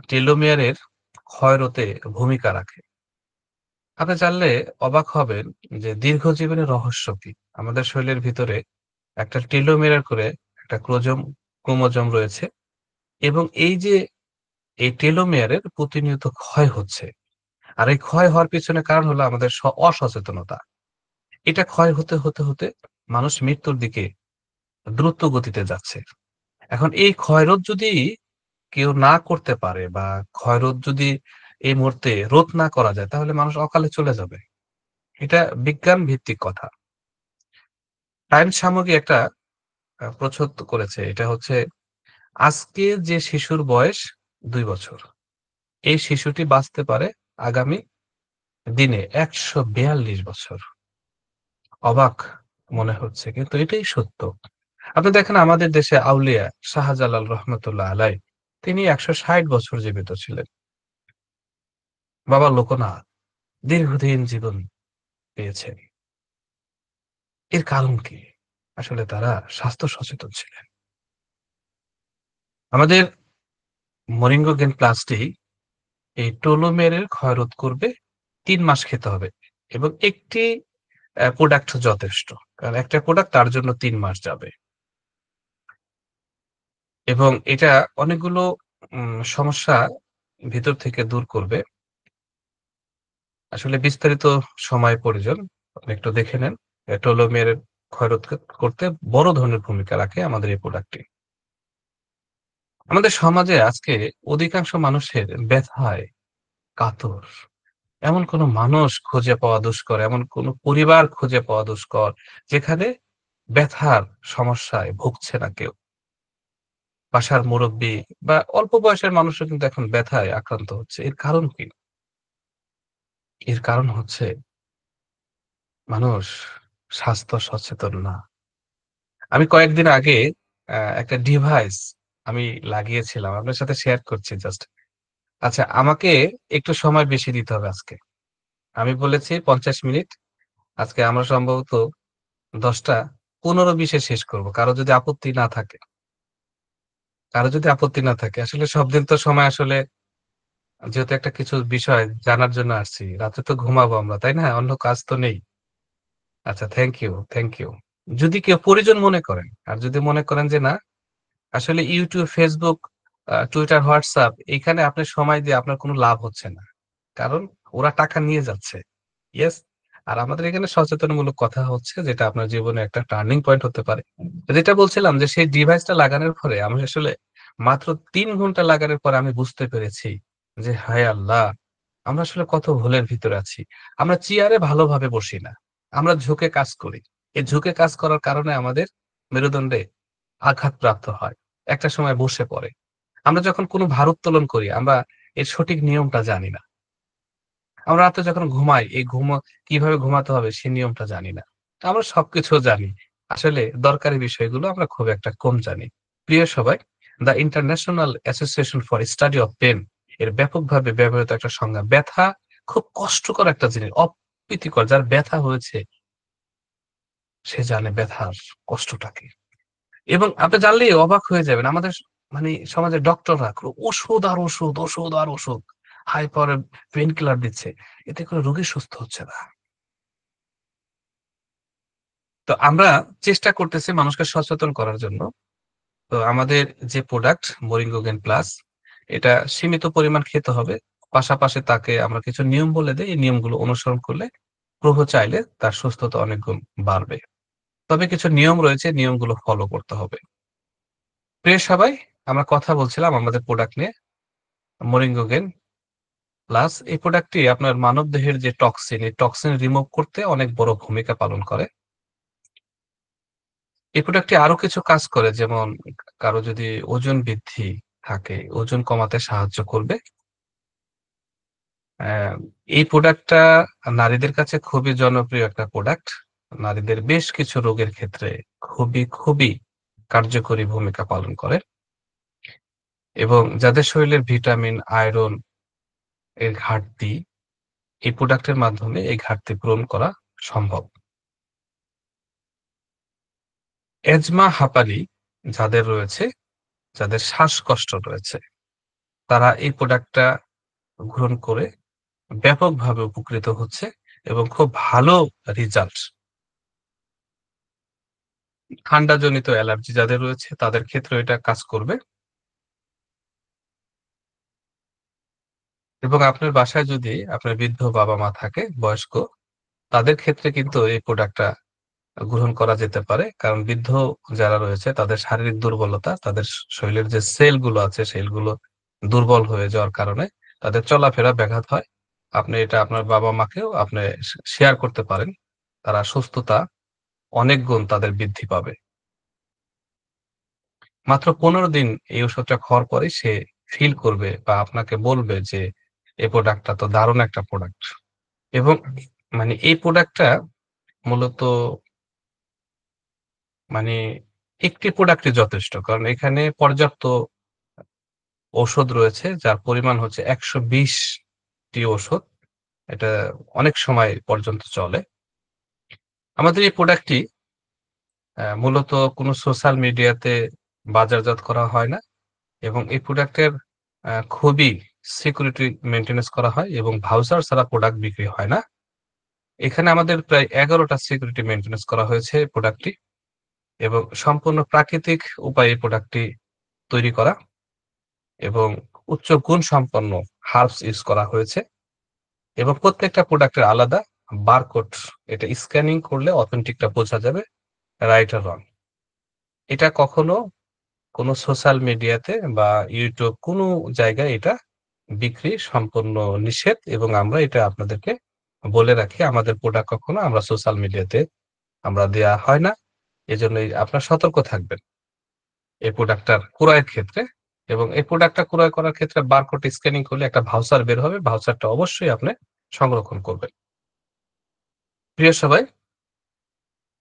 টেলোমিয়ারের ক্ষয় রোধে ভূমিকা রাখে। আপনি জানলে অবাক হবেন যে দীর্ঘজীবনের রহস্য কি? আমাদের শরীরের ভিতরে একটা টেলোমিয়ার করে একটা ক্রোমোজোম রয়েছে এবং এই যে এই টেলোমিয়ারের প্রতিনিয়ত ক্ষয় হচ্ছে। আর এই ক্ষয় হওয়ার পেছনে কারণ হলো আমাদের অসচেতনতা। এটা ক্ষয় হতে মানুষ মৃত্যুর দিকে দ্রুত গতিতে যাচ্ছে। এখন এই ক্ষয়রোধ যদি কেউ না করতে পারে বা ক্ষয়রোধ যদি এই মুহূর্তে রোধ না করা যায় তাহলে মানুষ অকালে চলে যাবে। এটা বিজ্ঞান ভিত্তিক কথা। টাইমস সাময়িকী একটা প্রচ্ছদ করেছে। এটা হচ্ছে আজকে যে শিশুর বয়স ২ বছর। এই শিশুটি বাঁচতে পারে আগামী দিনে ১৪২ বছর। অবাক মনে হচ্ছে কিন্তু এটাই সত্য। আপনি দেখেন আমাদের দেশে আউলিয়া শাহজালাল রহমতুল্লাহ আলাইহ তিনি ১৬০ বছর জীবিত ছিলেন। বাবা লোকনাথ দীর্ঘদিন জীবন পেয়েছেন। এর কারণ কি? আসলে তারা স্বাস্থ্য সচেতন ছিলেন। আমাদের মরিঙ্গো গেন প্লাসটি এই টোলোমেরের ক্ষয় রোধ করবে ৩ মাস খেতে হবে এবং একটি প্রোডাক্ট যথেষ্ট। কারণ একটা প্রোডাক্ট তার জন্য ৩ মাস যাবে এবং এটা অনেকগুলো সমস্যা ভিতর থেকে দূর করবে। আসলে বিস্তারিত সময় প্রয়োজন। আপনি একটু দেখে নেন। টেলোমিয়ার ক্ষয়রোধ করতে বড় ধরনের ভূমিকা রাখে আমাদের এই প্রোডাক্টটি। আমাদের সমাজে আজকে অধিকাংশ মানুষের ব্যথায় কাতর। এমন কোন মানুষ খুঁজে পাওয়া দুষ্কর, এমন কোন পরিবার খুঁজে পাওয়া দুষ্কর, যেখানে ব্যথার সমস্যায় ভুগছে না কেউ। বাসার মুরুব্বি বা অল্প বয়সের মানুষও কিন্তু এখন ব্যথায় আক্রান্ত হচ্ছে। এর কারণ কি? এর কারণ হচ্ছে মানুষ স্বাস্থ্য সচেতন না। আমি কয়েকদিন আগে একটা ডিভাইস আমি লাগিয়েছিলাম। আপনার সাথে শেয়ার করছি জাস্ট। আচ্ছা, আমাকে একটু সময় বেশি দিতে হবে আজকে। আমি বলেছি ৫০ মিনিট। আজকে আমরা সম্ভবত ১০ টা ১৫-২০ এ শেষ করব। কারো যদি আপত্তি না থাকে। কারো যদি আপত্তি না থাকে। আসলে সব দিন তো সময় আসলে যেহেতু একটা কিছু বিষয় জানার জন্য আসছি। রাতে তো ঘুমাবো আমরা, তাই না? অন্য কাজ তো নেই। আচ্ছা, থ্যাংক ইউ, থ্যাংক ইউ। যদি কেউ প্রয়োজন মনে করেন, আর যদি মনে করেন যে না, আসলে YouTube, Facebook, Twitter, WhatsApp এখানে আপনি সময় দিয়ে আপনার কোনো লাভ হচ্ছে না। কারণ ওরা টাকা নিয়ে যাচ্ছে। ইয়েস? আর আমাদের এখানে সচেতনমূলক কথা হচ্ছে যেটা আপনার জীবনে একটা টার্নিং পয়েন্ট হতে পারে। যেটা বলছিলাম যে সেই ডিভাইসটা লাগানোর পরে আমি আসলে মাত্র ৩ ঘন্টা লাগানোর পরে আমি বুঝতে পেরেছি যে হায় আল্লাহ! আমরা আসলে কত ভুলের ভিতরে আছি। আমরা চেয়ারে ভালোভাবে বসি না। আমরা ঝুঁকে কাজ করি। এই ঝুঁকে কাজ করার কারণে আমাদের মেরুদণ্ডে আঘাতপ্রাপ্ত হয়। একটা সময় বসে পড়ে। আমরা যখন কোনো ভারোত্তোলন করি, আমরা এর সঠিক নিয়মটা জানি না। আমরা রাতে যখন ঘুমাই, এই কিভাবে ঘুমাতে হবে সে নিয়মটা জানি না। আমরা সবকিছু জানি। আসলে দরকারি বিষয়গুলো আমরা খুব একটা কম জানি। প্রিয় সবাই, the international association for study of pain এর ব্যাপকভাবে ব্যবহৃত একটা সংজ্ঞা। ব্যথা খুব কষ্টকর একটা জিনিস, অপ্রীতিকর। যার ব্যথা হয়েছে সে জানে ব্যথার কষ্টটা কি। এবং আপনি জানলেই অবাক হয়ে যাবেন। আমাদের মানে সমাজের ডক্টররা ওষুধ আর ওষুধ, ওষুধ আর ওষুধ, হাই পাওয়ারের পেইন কিলার দিচ্ছে। এতে করে রোগী সুস্থ হচ্ছে না। তো আমরা চেষ্টা করতেছি মানুষকে সচেতন করার জন্য। তো আমাদের যে প্রোডাক্ট মোরিঙ্গোগেন প্লাস, এটা সীমিত পরিমাণ খেতে হবে। পাশাপাশি তাকে আমরা কিছু নিয়ম বলে দেই। এই নিয়মগুলো অনুসরণ করলে প্রভু চাইলে তার সুস্থতা অনেক গুণ বাড়বে। তবে কিছু নিয়ম রয়েছে, নিয়মগুলো ফলো করতে হবে। প্রিয় সবাই, আমরা কথা বলছিলাম আমাদের প্রোডাক্ট নিয়ে, মোরিঙ্গোগেন প্লাস। এই প্রোডাক্টটি আপনার মানবদেহের যে টক্সিন, এই টক্সিন রিমুভ করতে অনেক বড় ভূমিকা পালন করে। এই প্রোডাক্টটি আরো কিছু কাজ করে, যেমন কারো যদি ওজন বৃদ্ধি থাকে, ওজন কমাতে সাহায্য করবে। অ্যা এই প্রোডাক্টটা নারীদের কাছে খুবই জনপ্রিয় একটা প্রোডাক্ট। নারীদের বেশ কিছু রোগের ক্ষেত্রে খুবই কার্যকরী ভূমিকা পালন করে এবং যাদের শরীরের ভিটামিন, আয়রন এর ঘাটতি, এই প্রোডাক্টের মাধ্যমে এই ঘাটতি পূরণ করা সম্ভব। এজমা, হাঁপানি যাদের রয়েছে, যাদের শ্বাসকষ্ট রয়েছে, তারা এই প্রোডাক্টটা গ্রহণ করে ব্যাপকভাবে উপকৃত হচ্ছে এবং খুব ভালো রেজাল্ট। ঠান্ডাজনিত অ্যালার্জি যাদের রয়েছে তাদের ক্ষেত্রেও এটা কাজ করবে এবং আপনার বাসায় যদি আপনার বৃদ্ধ বাবা-মা থাকে, বয়স্ক, তাদের ক্ষেত্রে কিন্তু এই প্রোডাক্টটা গ্রহণ করা যেতে পারে। কারণ বৃদ্ধ যারা রয়েছে তাদের শারীরিক দুর্বলতা, তাদের শরীরের যে সেলগুলো আছে, সেলগুলো দুর্বল হয়ে যাওয়ার কারণে তাদের চলাফেরা ব্যাঘাত হয়। আপনি এটা আপনার বাবা-মাকেও আপনি শেয়ার করতে পারেন। তারা সুস্থতা অনেক গুণ তাদের বৃদ্ধি পাবে। মাত্র ১৫ দিন এই ওষুধটা খাওয়ার পরেই সে ফিল করবে বা আপনাকে বলবে যে, "এই প্রোডাক্টটা তো দারুণ একটা প্রোডাক্ট।" এবং মানে এই প্রোডাক্টটা মূলত মানে একটি প্রোডাক্টই যথেষ্ট। কারণ এখানে পর্যাপ্ত ঔষধ রয়েছে যার পরিমাণ হচ্ছে ১২০ টি ওষুধ। এটা অনেক সময় পর্যন্ত চলে। আমাদের এই প্রোডাক্টটি মূলত কোনো সোশ্যাল মিডিয়াতে বাজারজাত করা হয় না এবং এই প্রোডাক্টের খুবই সিকিউরিটি মেইনটেন্যান্স করা হয় এবং ভাউচার ছাড়া প্রোডাক্ট বিক্রি হয় না। এখানে আমাদের প্রায় ১১ টা সিকিউরিটি মেইনটেন্যান্স করা হয়েছে এই প্রোডাক্টটি এবং সম্পূর্ণ প্রাকৃতিক উপায়ে এই প্রোডাক্টটি তৈরি করা এবং উচ্চ গুণসম্পন্ন হার্বস ইউস করা হয়েছে এবং প্রত্যেকটা প্রোডাক্টের আলাদা বারকোড, এটা স্ক্যানিং করলে অথেন্টিকটা বোঝা যাবে, রাইট আর রং। এটা কখনো কোনো সোশ্যাল মিডিয়াতে বা YouTube কোনো জায়গায় এটা বিক্রি সম্পূর্ণ নিষেধ এবং আমরা এটা আপনাদেরকে বলে রাখি, আমাদের প্রোডাক্ট কখনো আমরা সোশ্যাল মিডিয়াতে আমরা দেয়া হয় না। এজন্যই আপনারা সতর্ক থাকবেন এই প্রোডাক্টটার ক্রয়ের ক্ষেত্রে এবং এই প্রোডাক্টটা ক্রয় করার ক্ষেত্রে বারকোড স্ক্যানিং করলে একটা ভাউচার বের হবে। ভাউচারটা অবশ্যই আপনি সংরক্ষণ করবেন। প্রিয় সবাই,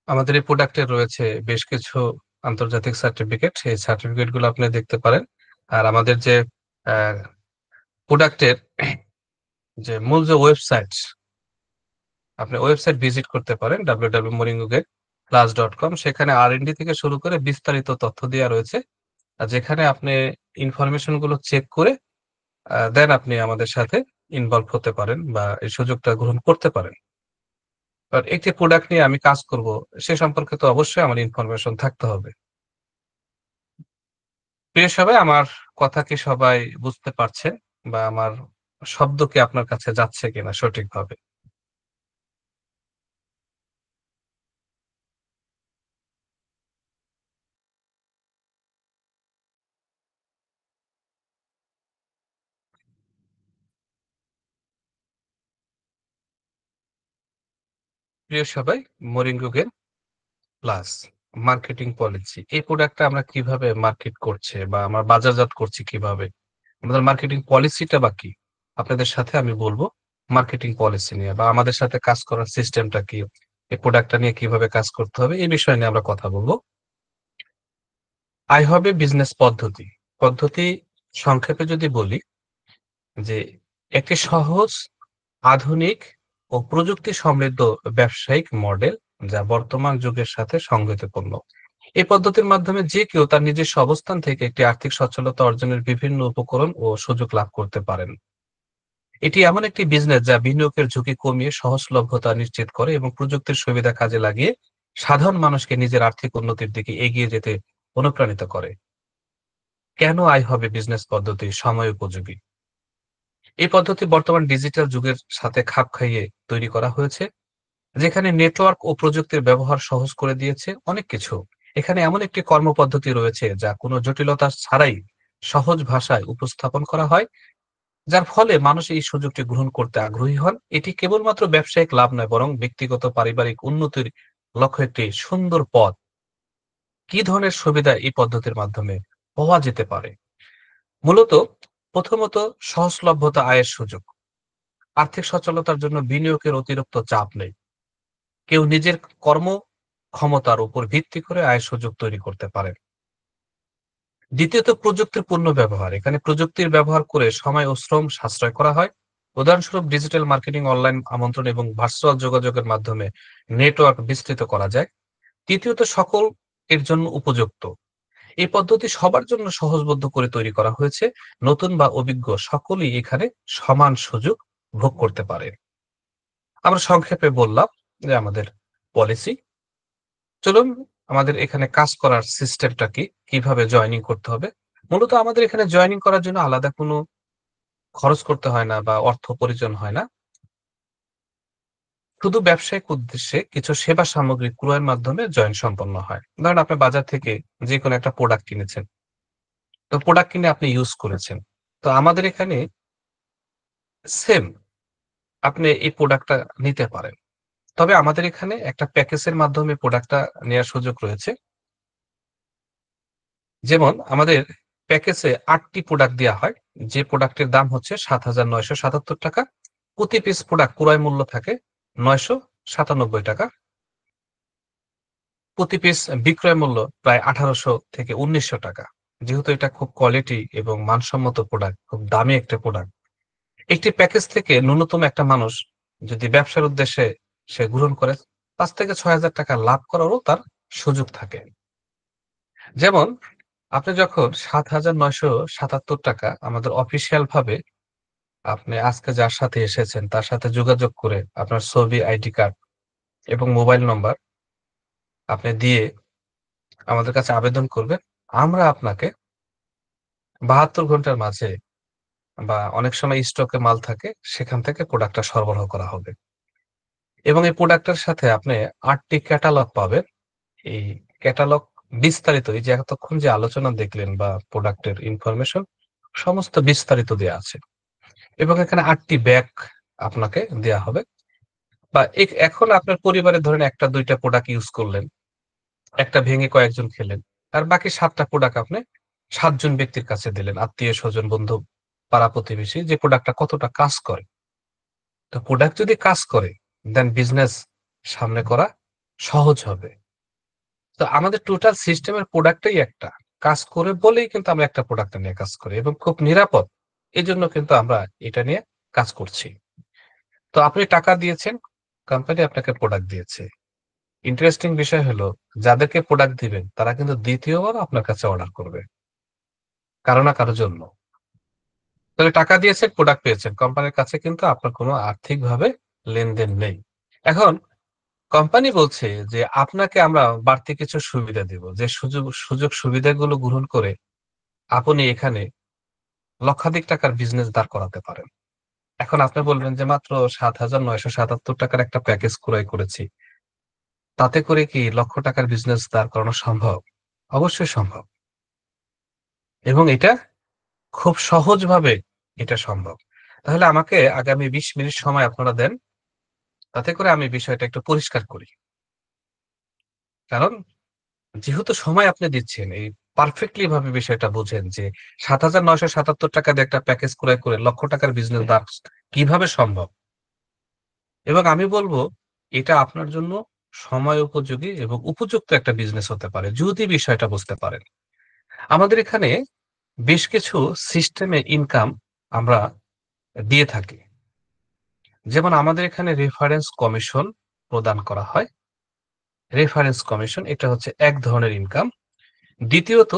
আমাদের এই প্রোডাক্টে রয়েছে বেশ কিছু আন্তর্জাতিক সার্টিফিকেট। সেই সার্টিফিকেট গুলো আপনি দেখতে পারেন। আর আমাদের যে অ্যা প্রোডাক্টের যে মূল যে ওয়েবসাইট, আপনি ওয়েবসাইট ভিজিট করতে পারেন www.moringogetplus.com। সেখানে R&D থেকে শুরু করে বিস্তারিত তথ্য দেয়া রয়েছে। যেখানে আপনি ইনফরমেশন গুলো চেক করে দেন আপনি আমাদের সাথে ইনভলভ হতে পারেন বা এই সুযোগটা গ্রহণ করতে পারেন। কারণ একটি প্রোডাক্ট নিয়ে আমি কাজ করব, সে সম্পর্কে তো অবশ্যই আমার ইনফরমেশন থাকতে হবে। প্রিয় সবাই, আমার কথা কি সবাই বুঝতে পারছেন? বা আমার শব্দ কি আপনার কাছে যাচ্ছে কিনা সঠিকভাবে? প্রিয় সবাই, মরিঙ্গোগেন প্লাস মার্কেটিং পলিসি এই প্রোডাক্টটা আমরা কিভাবে মার্কেট করছে বা আমরা বাজারজাত করছি কিভাবে, আমাদের মার্কেটিং পলিসিটা বা কি, আপনাদের সাথে আমি বলবো মার্কেটিং পলিসি নিয়ে বা আমাদের সাথে কাজ করার সিস্টেমটা কি, এই প্রোডাক্টটা নিয়ে কিভাবে কাজ করতে হবে এই বিষয় নিয়ে আমরা কথা বলবো। আই হবে বিজনেস পদ্ধতি। পদ্ধতি সংক্ষেপে যদি বলি যে একটি সহজ, আধুনিক ও প্রযুক্তি সমৃদ্ধ ব্যবসায়িক মডেল যা বর্তমান যুগের সাথে সংগতিপূর্ণ। এই পদ্ধতির মাধ্যমে যে কেউ তার নিজস্ব অবস্থান থেকে একটি আর্থিক সচ্ছলতা অর্জনের বিভিন্ন উপকরণ ও সুযোগ লাভ করতে পারেন। এটি এমন একটি বিজনেস যা বিনিয়োগের ঝুঁকি কমিয়ে সহজলভ্যতা নিশ্চিত করে এবং প্রযুক্তির সুবিধা কাজে লাগিয়ে সাধারণ মানুষকে নিজের আর্থিক উন্নতির দিকে এগিয়ে যেতে অনুপ্রাণিত করে। কেন আয় হবে বিজনেস পদ্ধতি সময় উপযোগী? এই পদ্ধতি বর্তমান ডিজিটাল যুগের সাথে খাপ খাইয়ে তৈরি করা হয়েছে, যেখানে নেটওয়ার্ক ও প্রযুক্তির ব্যবহার সহজ করে দিয়েছে অনেক কিছু। এখানে এমন একটি কর্মপদ্ধতি রয়েছে যা কোনো জটিলতা ছাড়াই সহজ ভাষায় উপস্থাপন করা হয়, যার ফলে মানুষ এই সুযোগটি গ্রহণ করতে আগ্রহী হন। এটি কেবলমাত্র ব্যবসায়িক লাভ নয়, বরং ব্যক্তিগত পারিবারিক উন্নতির লক্ষ্যে একটি সুন্দর পথ। কি ধরনের সুবিধা এই পদ্ধতির মাধ্যমে পাওয়া যেতে পারে? মূলত প্রথমত সহজলভ্যতা, আয়ের সুযোগ। আর্থিক সচ্ছলতার জন্য বিনিয়োগের অতিরিক্ত চাপ নেই। কেউ নিজের কর্ম ক্ষমতার উপর ভিত্তি করে আয়ের সুযোগ তৈরি করতে পারেন। দ্বিতীয়ত প্রযুক্তির পূর্ণ ব্যবহার। এখানে প্রযুক্তির ব্যবহার করে সময় ও শ্রম সাশ্রয় করা হয়। উদাহরণস্বরূপ ডিজিটাল মার্কেটিং, অনলাইন আমন্ত্রণ এবং ভার্চুয়াল যোগাযোগের মাধ্যমে নেটওয়ার্ক বিস্তৃত করা যায়। তৃতীয়ত সকল এর জন্য উপযুক্ত। এই পদ্ধতি সবার জন্য সহজবোধ্য করে তৈরি করা হয়েছে। নতুন বা অভিজ্ঞ সকলেই এখানে সমান সুযোগ ভোগ করতে পারে। আমরা সংক্ষেপে বললাম যে আমাদের পলিসি। চলুন আমাদের এখানে কাজ করার সিস্টেমটা কি, কিভাবে জয়েনিং করতে হবে। মূলত আমাদের এখানে জয়েনিং করার জন্য আলাদা কোনো খরচ করতে হয় না বা অর্থ প্রয়োজন হয় না। শুধু ব্যবসায়িক উদ্দেশ্যে কিছু সেবা সামগ্রী ক্রয়ের মাধ্যমে জয়েন সম্পন্ন হয়। ধরেন আপনি বাজার থেকে যে কোনো একটা প্রোডাক্ট কিনেছেন, তো প্রোডাক্ট কিনে আপনি ইউজ করেছেন। তো আমাদের এখানে সেম আপনি এই প্রোডাক্টটা নিতে পারেন। তবে আমাদের এখানে একটা প্যাকেজের মাধ্যমে প্রোডাক্টটা নেয়ার সুযোগ রয়েছে। যেমন আমাদের প্যাকেজে ৮ টি প্রোডাক্ট দেয়া হয়। যে প্রোডাক্টের দাম হচ্ছে ৳৭,৯৭৭। প্রতি পিস প্রোডাক্ট ক্রয় মূল্য থাকে ৳৯৯৭। প্রতি পিস বিক্রয় মূল্য প্রায় ৳১৮০০ থেকে ৳১৯০০। যেহেতু এটা খুব কোয়ালিটি এবং মানসম্মত প্রোডাক্ট, খুব দামি একটা প্রোডাক্ট। একটি প্যাকেজ থেকে ন্যূনতম একটা মানুষ যদি ব্যবসার উদ্দেশ্যে সে গ্রহণ করে, ৳৫,০০০ থেকে ৳৬,০০০ লাভ করারও তার সুযোগ থাকে। যেমন আপনি যখন ৳৭,৯৭৭ আমাদের অফিসিয়াল ভাবে আপনি আজকে যার সাথে এসেছেন তার সাথে যোগাযোগ করে আপনার ছবি, আইডি কার্ড এবং মোবাইল নম্বর আপনি দিয়ে আমাদের কাছে আবেদন করবেন। আমরা আপনাকে ৭২ ঘন্টার মাঝে বা অনেক সময় স্টকে মাল থাকে, সেখান থেকে প্রোডাক্টটা সরবরাহ করা হবে। এবং এই প্রোডাক্টের সাথে আপনি ৮ টি ক্যাটালগ পাবেন। এই ক্যাটালগ বিস্তারিত, এই যে এতক্ষণ যে আলোচনা দেখলেন বা প্রোডাক্টের ইনফরমেশন সমস্ত বিস্তারিত দেয়া আছে। এবং এখানে ৮ টি ব্যাগ আপনাকে দেয়া হবে। বা এখন আপনার পরিবারে ধরেন ১ টা ২ টা প্রোডাক্ট ইউজ করলেন। একটা ভেঙে কয়েকজন খেলেন। আর বাকি ৭ টা প্রোডাক্ট আপনি ৭ জন ব্যক্তির কাছে দিলেন। আত্মীয়-স্বজন, বন্ধু, পাড়া-প্রতিবেশী, যে প্রোডাক্টটা কতটা কাজ করে। তো প্রোডাক্ট যদি কাজ করে, দেন বিজনেস সামনে করা সহজ হবে। তো আমাদের টোটাল সিস্টেমের প্রোডাক্টটাই একটা। কাজ করে বলেই কিন্তু আমরা একটা প্রোডাক্ট নিয়ে কাজ করি এবং খুব নিরাপদ। এজন্য কিন্তু আমরা এটা নিয়ে কাজ করছি। তো আপনি টাকা দিয়েছেন, কোম্পানি আপনাকে প্রোডাক্ট দিয়েছে। ইন্টারেস্টিং বিষয় হলো যাদেরকে প্রোডাক্ট দিবেন তারা কিন্তু দ্বিতীয়বার আপনার কাছে অর্ডার করবে। কারো না কারো জন্য। তাহলে টাকা দিয়েছেন, প্রোডাক্ট পেয়েছেন। কোম্পানির কাছে কিন্তু আপনার কোনো আর্থিকভাবে লেনদেন নেই। এখন কোম্পানি বলছে যে আপনাকে আমরা বাড়তি কিছু সুবিধা দিব। যে সুযোগ সুযোগ সুবিধাগুলো গ্রহণ করে আপনি এখানে লক্ষাধিক টাকার বিজনেস দাঁড় করাতে পারেন। এখন আপনি বলবেন যে মাত্র ৳৭,৯৭৭ একটা প্যাকেজ ক্রয় করেছি। তাতে করে কি লক্ষ টাকার বিজনেস দাঁড় করানো সম্ভব? অবশ্যই সম্ভব। এবং এটা খুব সহজভাবে এটা সম্ভব। তাহলে আমাকে আগামী ২০ মিনিট সময় আপনারা দেন। তাতে করে আমি বিষয়টা একটু পরিষ্কার করি। কারণ যেহেতু সময় আপনি দিচ্ছেন, এই পারফেক্টলি ভাবে বিষয়টা বুঝেন যে ৳৭,৯৭৭ দিয়ে একটা প্যাকেজ ক্রয় করে লক্ষ টাকার বিজনেস দাঁড় কিভাবে সম্ভব? এবং আমি বলব এটা আপনার জন্য সময় উপযোগী এবং উপযুক্ত একটা বিজনেস হতে পারে যদি বিষয়টা বুঝতে পারেন। আমাদের এখানে বেশ কিছু সিস্টেমে ইনকাম আমরা দিয়ে থাকি। যেমন আমাদের এখানে রেফারেন্স কমিশন প্রদান করা হয়। রেফারেন্স কমিশন এটা হচ্ছে এক ধরনের ইনকাম। দ্বিতীয়ত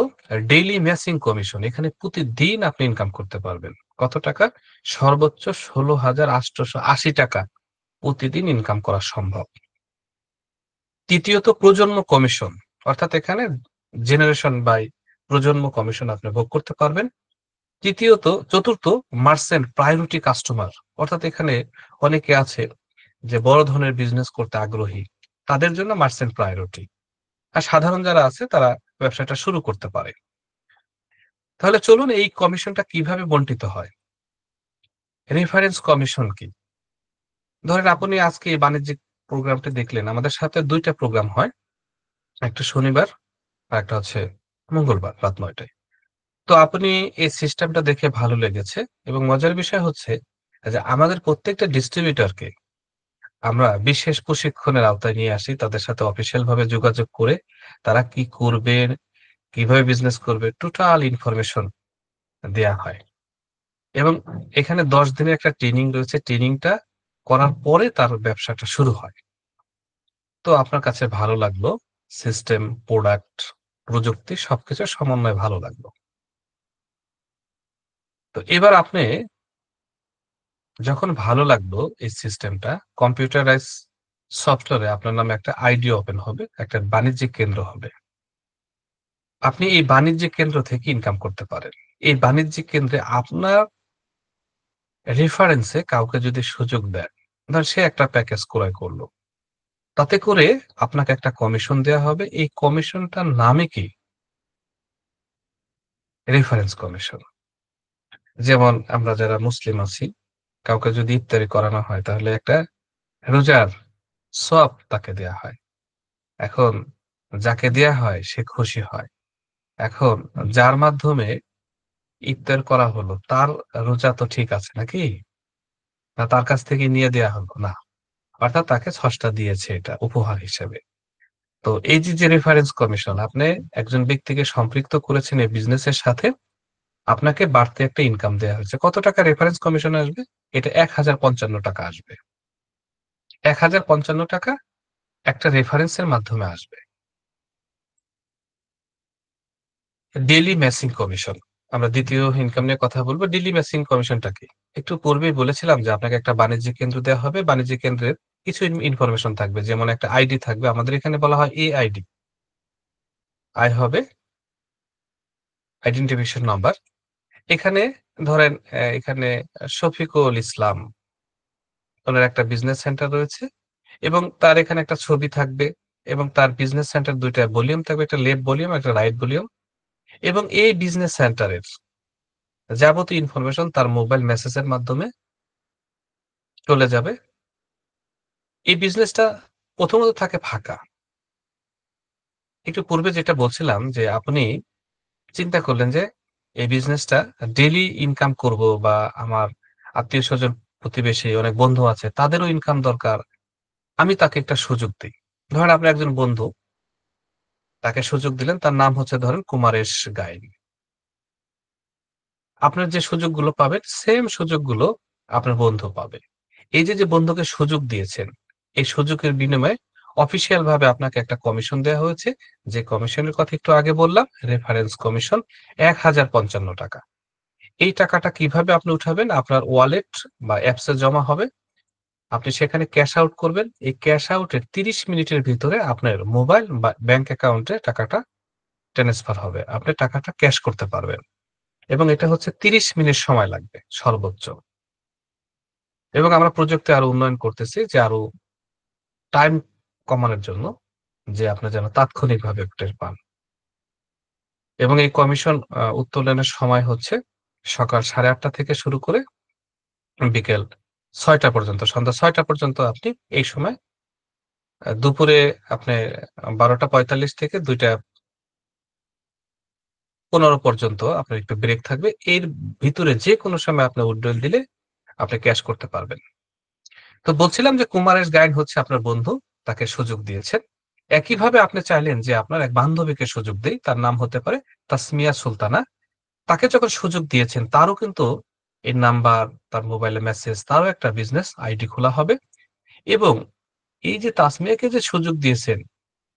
ডেইলি ম্যাচিং কমিশন। এখানে প্রতিদিন আপনি ইনকাম করতে পারবেন। কত টাকা? সর্বোচ্চ ৳১৬,৮৮০ প্রতিদিন ইনকাম করা সম্ভব। তৃতীয়ত প্রজন্ম কমিশন। অর্থাৎ এখানে জেনারেশন বাই প্রজন্ম কমিশন আপনি ভোগ করতে পারবেন। চতুর্থ মার্চেন্ট প্রায়োরিটি কাস্টমার। অর্থাৎ এখানে অনেকে আছে যে বড় ধরনের বিজনেস করতে আগ্রহী। তাদের জন্য মার্চেন্ট প্রায়োরিটি। আর সাধারণ যারা আছে তারা ব্যবসাটা শুরু করতে পারে। তাহলে চলুন এই কমিশনটা কিভাবে বন্টিত হয়? রেফারেন্স কমিশন কি? ধরেন আপনি আজকে এই বাণিজ্যিক প্রোগ্রামটি দেখলেন। আমাদের সাথে ২ টা প্রোগ্রাম হয়। একটা শনিবার আর একটা হচ্ছে মঙ্গলবার রাত ৯ টায়। তো আপনি এই সিস্টেমটা দেখে ভালো লেগেছে এবং মজার বিষয় হচ্ছে যে আমাদের প্রত্যেকটা ডিস্ট্রিবিউটরকে আমরা বিশেষ প্রশিক্ষণের আওতায় নিয়ে আসি। তাদের সাথে অফিসিয়াল ভাবে যোগাযোগ করে তারা কি করবে, কিভাবে বিজনেস করবে টোটাল ইনফরমেশন দেয়া হয়। এবং এখানে ১০ দিনের একটা ট্রেনিং রয়েছে। ট্রেনিংটা করার পরে তার ব্যবসাটা শুরু হয়। তো আপনার কাছে ভালো লাগলো। সিস্টেম, প্রোডাক্ট, প্রযুক্তি সবকিছুর সমন্বয় ভালো লাগলো। তো এবার আপনি যখন ভালো লাগলো এই সিস্টেমটা, কম্পিউটারাইজ সফটওয়্যারে আপনার নামে একটা আইডি ওপেন হবে, একটা বাণিজ্যিক কেন্দ্র হবে। আপনি এই বাণিজ্যিক কেন্দ্র থেকে ইনকাম করতে পারেন। এই বাণিজ্যিক কেন্দ্রে আপনার রেফারেন্সে কাউকে যদি সুযোগ দেন, ধরেন সে একটা প্যাকেজ ক্রয় করলো। তাতে করে আপনাকে একটা কমিশন দেয়া হবে। এই কমিশনটার নামই কি? Reference commission. যেমন আমরা যারা মুসলিম আছি, কাউকে যদি ইফতারি করানো হয় তাহলে একটা রোজার সওয়াব তাকে দেয়া হয়। এখন যাকে দেয়া হয় সে খুশি হয়। এখন যার মাধ্যমে ইফতার করা হলো তার রোজা তো ঠিক আছে নাকি? না তার কাছ থেকে নিয়ে দেয়া হলো? না। অর্থাৎ তাকে ছশটা দিয়েছে এটা উপহার হিসেবে। তো এই যে রেফারেন্স কমিশন আপনি একজন ব্যক্তিকে সম্পৃক্ত করেছেন এই বিজনেসের সাথে, আপনাকে বাড়তি একটা ইনকাম দেয়া হয়েছে। কত টাকা রেফারেন্স কমিশন আসবে? এটা ৳১,০৫৫ আসবে। ৳১,০৫৫ একটা রেফারেন্সের মাধ্যমে আসবে। Daily matching commission. আমরা ২য় ইনকাম নিয়ে কথা বলব। ডেইলি ম্যাচিং কমিশনটা কি? একটু পূর্বেই বলেছিলাম যে আপনাকে একটা বাণিজ্যিক কেন্দ্র দেয়া হবে। বাণিজ্যিক কেন্দ্রের কিছু ইনফরমেশন থাকবে। যেমন একটা আইডি থাকবে। আমাদের এখানে বলা হয় এআইডি। আই হবে আইডেন্টিফিকেশন নাম্বার। এখানে ধরেন এখানে শফিকুল ইসলাম ওনার একটা বিজনেস সেন্টার রয়েছে এবং তার এখানে একটা ছবি থাকবে এবং তার বিজনেস সেন্টার ২ টা ভলিউম থাকবে। একটা লেফট ভলিউম, একটা রাইট ভলিউম এবং এই বিজনেস সেন্টারের যাবতীয় ইনফরমেশন তার মোবাইল মেসেজের মাধ্যমে চলে যাবে। এই বিজনেসটা প্রথমত থাকে ফাঁকা। একটু পূর্বে যেটা বলছিলাম যে আপনি চিন্তা করলেন যে এই বিজনেসটা ডেইলি ইনকাম করব বা আমার আত্মীয়স্বজন, প্রতিবেশী অনেক বন্ধু আছে তাদেরও ইনকাম দরকার। আমি তাকে একটা সুযোগ দেই। ধরেন আপনার একজন বন্ধু, তাকে সুযোগ দিলেন তার নাম হচ্ছে ধরেন কুমারেশ গাইন। আপনার যে সুযোগগুলো পাবেন সেম সুযোগগুলো আপনার বন্ধু পাবে। এই যে বন্ধুকে সুযোগ দিয়েছেন, এই সুযোগের বিনিময়ে অফিসিয়াল ভাবে আপনাকে একটা কমিশন দেয়া হয়েছে। যে কমিশনের কথা একটু আগে বললাম, রেফারেন্স কমিশন ৳১,০৫৫। এই টাকাটা কিভাবে আপনি উঠাবেন? আপনার ওয়ালেট বা অ্যাপস এ জমা হবে। আপনি সেখানে ক্যাশ আউট করবেন। এই ক্যাশ আউটের ৩০ মিনিটের ভিতরে আপনার মোবাইল বা ব্যাংক অ্যাকাউন্টে টাকাটা ট্রান্সফার হবে। আপনি টাকাটা ক্যাশ করতে পারবেন। এবং এটা হচ্ছে ৩০ মিনিট সময় লাগবে সর্বোচ্চ। এবং আমরা প্রযুক্তি আরো উন্নয়ন করতেছি যে আরো টাইম কমানোর জন্য যে আপনি যেন তাৎক্ষণিকভাবে টের পান। এবং এই কমিশন উত্তোলনের সময় হচ্ছে সকাল ৮:৩০ থেকে শুরু করে বিকেল ৬টা পর্যন্ত, সন্ধ্যা ৬টা পর্যন্ত আপনি এই সময় দুপুরে আপনি ১২টা ৪৫ থেকে ২টা ১৫ পর্যন্ত আপনার একটু ব্রেক থাকবে। এর ভিতরে যেকোনো সময় আপনার উইথড্রয়াল দিলে আপনি ক্যাশ করতে পারবেন। তো বলছিলাম যে কুমারেশ গাইন হচ্ছে আপনার বন্ধু, তাকে সুযোগ দিয়েছেন। একইভাবে আপনি চাইলেন যে আপনার এক বান্ধবীকে সুযোগ দেই, তার নাম হতে পারে তাসমিয়া সুলতানা। তাকে যখন সুযোগ দিয়েছেন তারও কিন্তু এই নাম্বার, তার মোবাইলে মেসেজ, তারও একটা বিজনেস আইডি খোলা হবে এবং এই যে তাসমিয়াকে যে সুযোগ দিয়েছেন,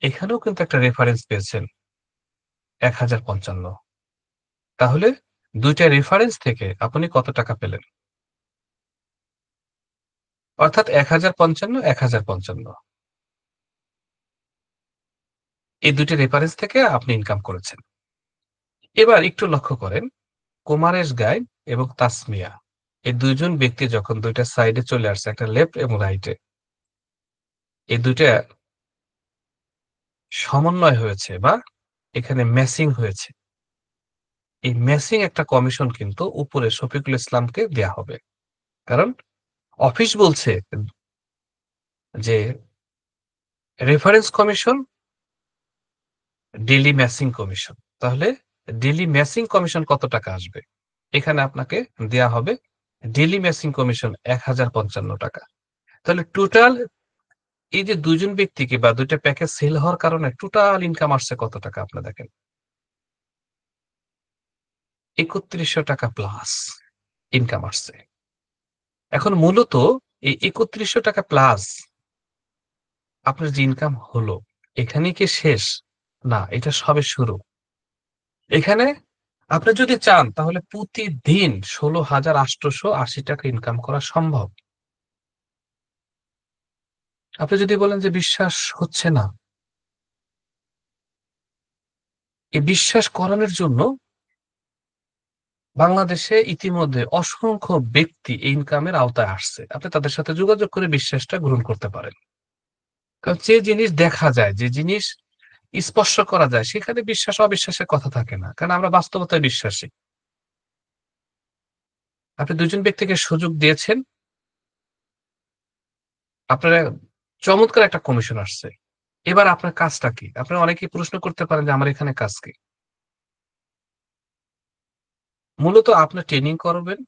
এখানেও কিন্তু একটা রেফারেন্স পেয়েছেন ১,০৫৫। তাহলে ২ টা রেফারেন্স থেকে আপনি কত টাকা পেলেন? অর্থাৎ ১,০৫৫, ১,০৫৫ এই ২ টা রেফারেন্স থেকে আপনি ইনকাম করেছেন। এবার একটু লক্ষ্য করেন, কুমারেশ গাইন এবং তাসমিয়া এই ২ জন ব্যক্তি যখন ২ টা সাইডে চলে আসছে, একটা লেফট এবং রাইটে, এই ২ টা সমন্বয় হয়েছে বা এখানে ম্যাচিং হয়েছে। এই ম্যাচিং একটা কমিশন কিন্তু উপরে শফিকুল ইসলামকে দেয়া হবে। কারণ অফিস বলছে যে reference commission, daily matching commission. তাহলে ডেইলি ম্যাচিং কমিশন কত টাকা আসবে? এখানে আপনাকে দেয়া হবে ডেইলি ম্যাচিং কমিশন ৳১,০৫৫। তাহলে টোটাল এই যে ২ জন ব্যক্তিকে বা ২ টা প্যাকেজ সেল হওয়ার কারণে টোটাল ইনকাম আসছে কত টাকা আপনি দেখেন। ৳৩১০০ প্লাস ইনকাম আসছে। এখন মূলত এই ৳৩১০০ প্লাস আপনার যে ইনকাম হলো, এখানেই কি শেষ? না, এটা সবে শুরু। এখানে আপনি যদি চান তাহলে প্রতিদিন ৳১৬,৮৮০ ইনকাম করা সম্ভব। আপনি যদি বলেন যে বিশ্বাস হচ্ছে না, এই বিশ্বাস করানোর জন্য বাংলাদেশে ইতিমধ্যে অসংখ্য ব্যক্তি এই ইনকামের আওতায় আসছে। আপনি তাদের সাথে যোগাযোগ করে বিশ্বাসটা গ্রহণ করতে পারেন। কারণ যে জিনিস দেখা যায়, যে জিনিস স্পর্শ করা যায়, সেখানে বিশ্বাস অবিশ্বাসের কথা থাকে না। কারণ আমরা বাস্তবতায় বিশ্বাসী। আপনি ২ জন ব্যক্তিকে সুযোগ দিয়েছেন, আপনারা চমৎকার একটা কমিশন আসছে। এবার আপনার কাজটা কি? আপনারা অনেকেই প্রশ্ন করতে পারেন যে আমার এখানে কাজ কি? মূলত আপনার ট্রেনিং করবেন।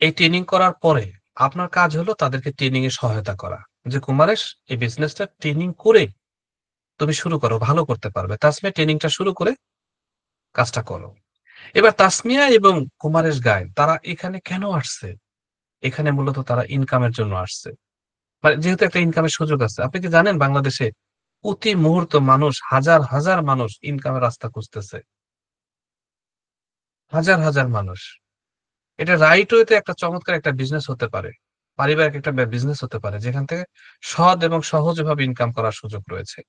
এই ট্রেনিং করার পরে আপনার কাজ হলো তাদেরকে ট্রেনিং এ সহায়তা করা। যে কুমারেশ, এই বিজনেসটা ট্রেনিং করে তুমি শুরু করো, ভালো করতে পারবে। তাসমিয়া ট্রেনিংটা শুরু করে কাজটা করো। এবার তাসমিয়া এবং কুমারেশ গায়েন তারা এখানে কেন আসছে? এখানে মূলত তারা ইনকামের জন্য আসছে। মানে যেহেতু একটা ইনকামের সুযোগ আছে। আপনি কি জানেন বাংলাদেশে প্রতি মুহূর্ত মানুষ হাজার মানুষ ইনকামের রাস্তা খুঁজতেছে। হাজার মানুষ। এটা রাইট ওয়েতে একটা চমৎকার একটা বিজনেস হতে পারে। পারিবারিক একটা বিজনেস হতে পারে যেখান থেকে সৎ এবং সহজভাবে ইনকাম করার সুযোগ রয়েছে।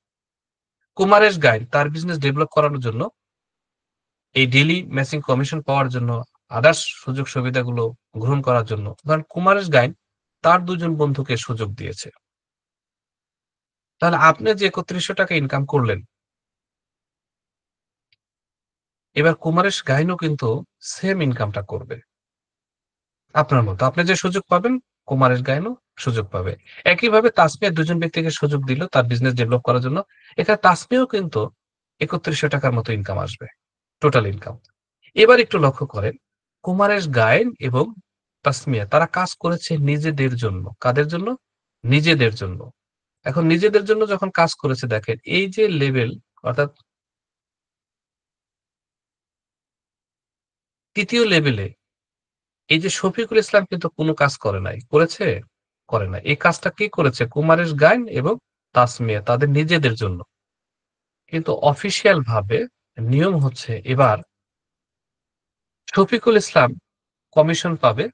কুমারেশ গাইন তার বিজনেস ডেভেলপ করানোর জন্য, এই ডেইলি ম্যাচিং কমিশন পাওয়ার জন্য, আদার্স সুযোগ সুবিধাগুলো গ্রহণ করার জন্য, ধরেন কুমারেশ গাইন তার ২ জন বন্ধুকে সুযোগ দিয়েছে। তাহলে আপনি যে ৳৩১০০ ইনকাম করলেন, এবার কুমারেশ গাইনও কিন্তু সেম ইনকামটা করবে। আপনার মতো। আপনি যে সুযোগ পাবেন, কুমারেশ গায়েনও সুযোগ পাবে। একইভাবে তাসমিয়া ২ জন ব্যক্তিকে সুযোগ দিল তার বিজনেস ডেভেলপ করার জন্য। এখানে তাসমিয়াও কিন্তু ৳৩১০০ মতো ইনকাম আসবে। Total income. এবার একটু লক্ষ্য করেন, কুমারেশ গায়েন এবং তাসমিয়া তারা কাজ করেছে নিজেদের জন্য। কাদের জন্য? নিজেদের জন্য। এখন নিজেদের জন্য যখন কাজ করেছে দেখেন, এই যে লেভেল অর্থাৎ ৩য় লেভেলে এই যে শফিকুল ইসলাম কিন্তু কোন কাজ করে নাই। করেছে? করে নাই। এই কাজটা কে করেছে? কুমারেশ গায়েন এবং তাসমিয়া তাদের নিজেদের জন্য। কিন্তু অফিসিয়াল ভাবে নিয়ম হচ্ছে এবার শফিকুল ইসলাম কমিশন পাবে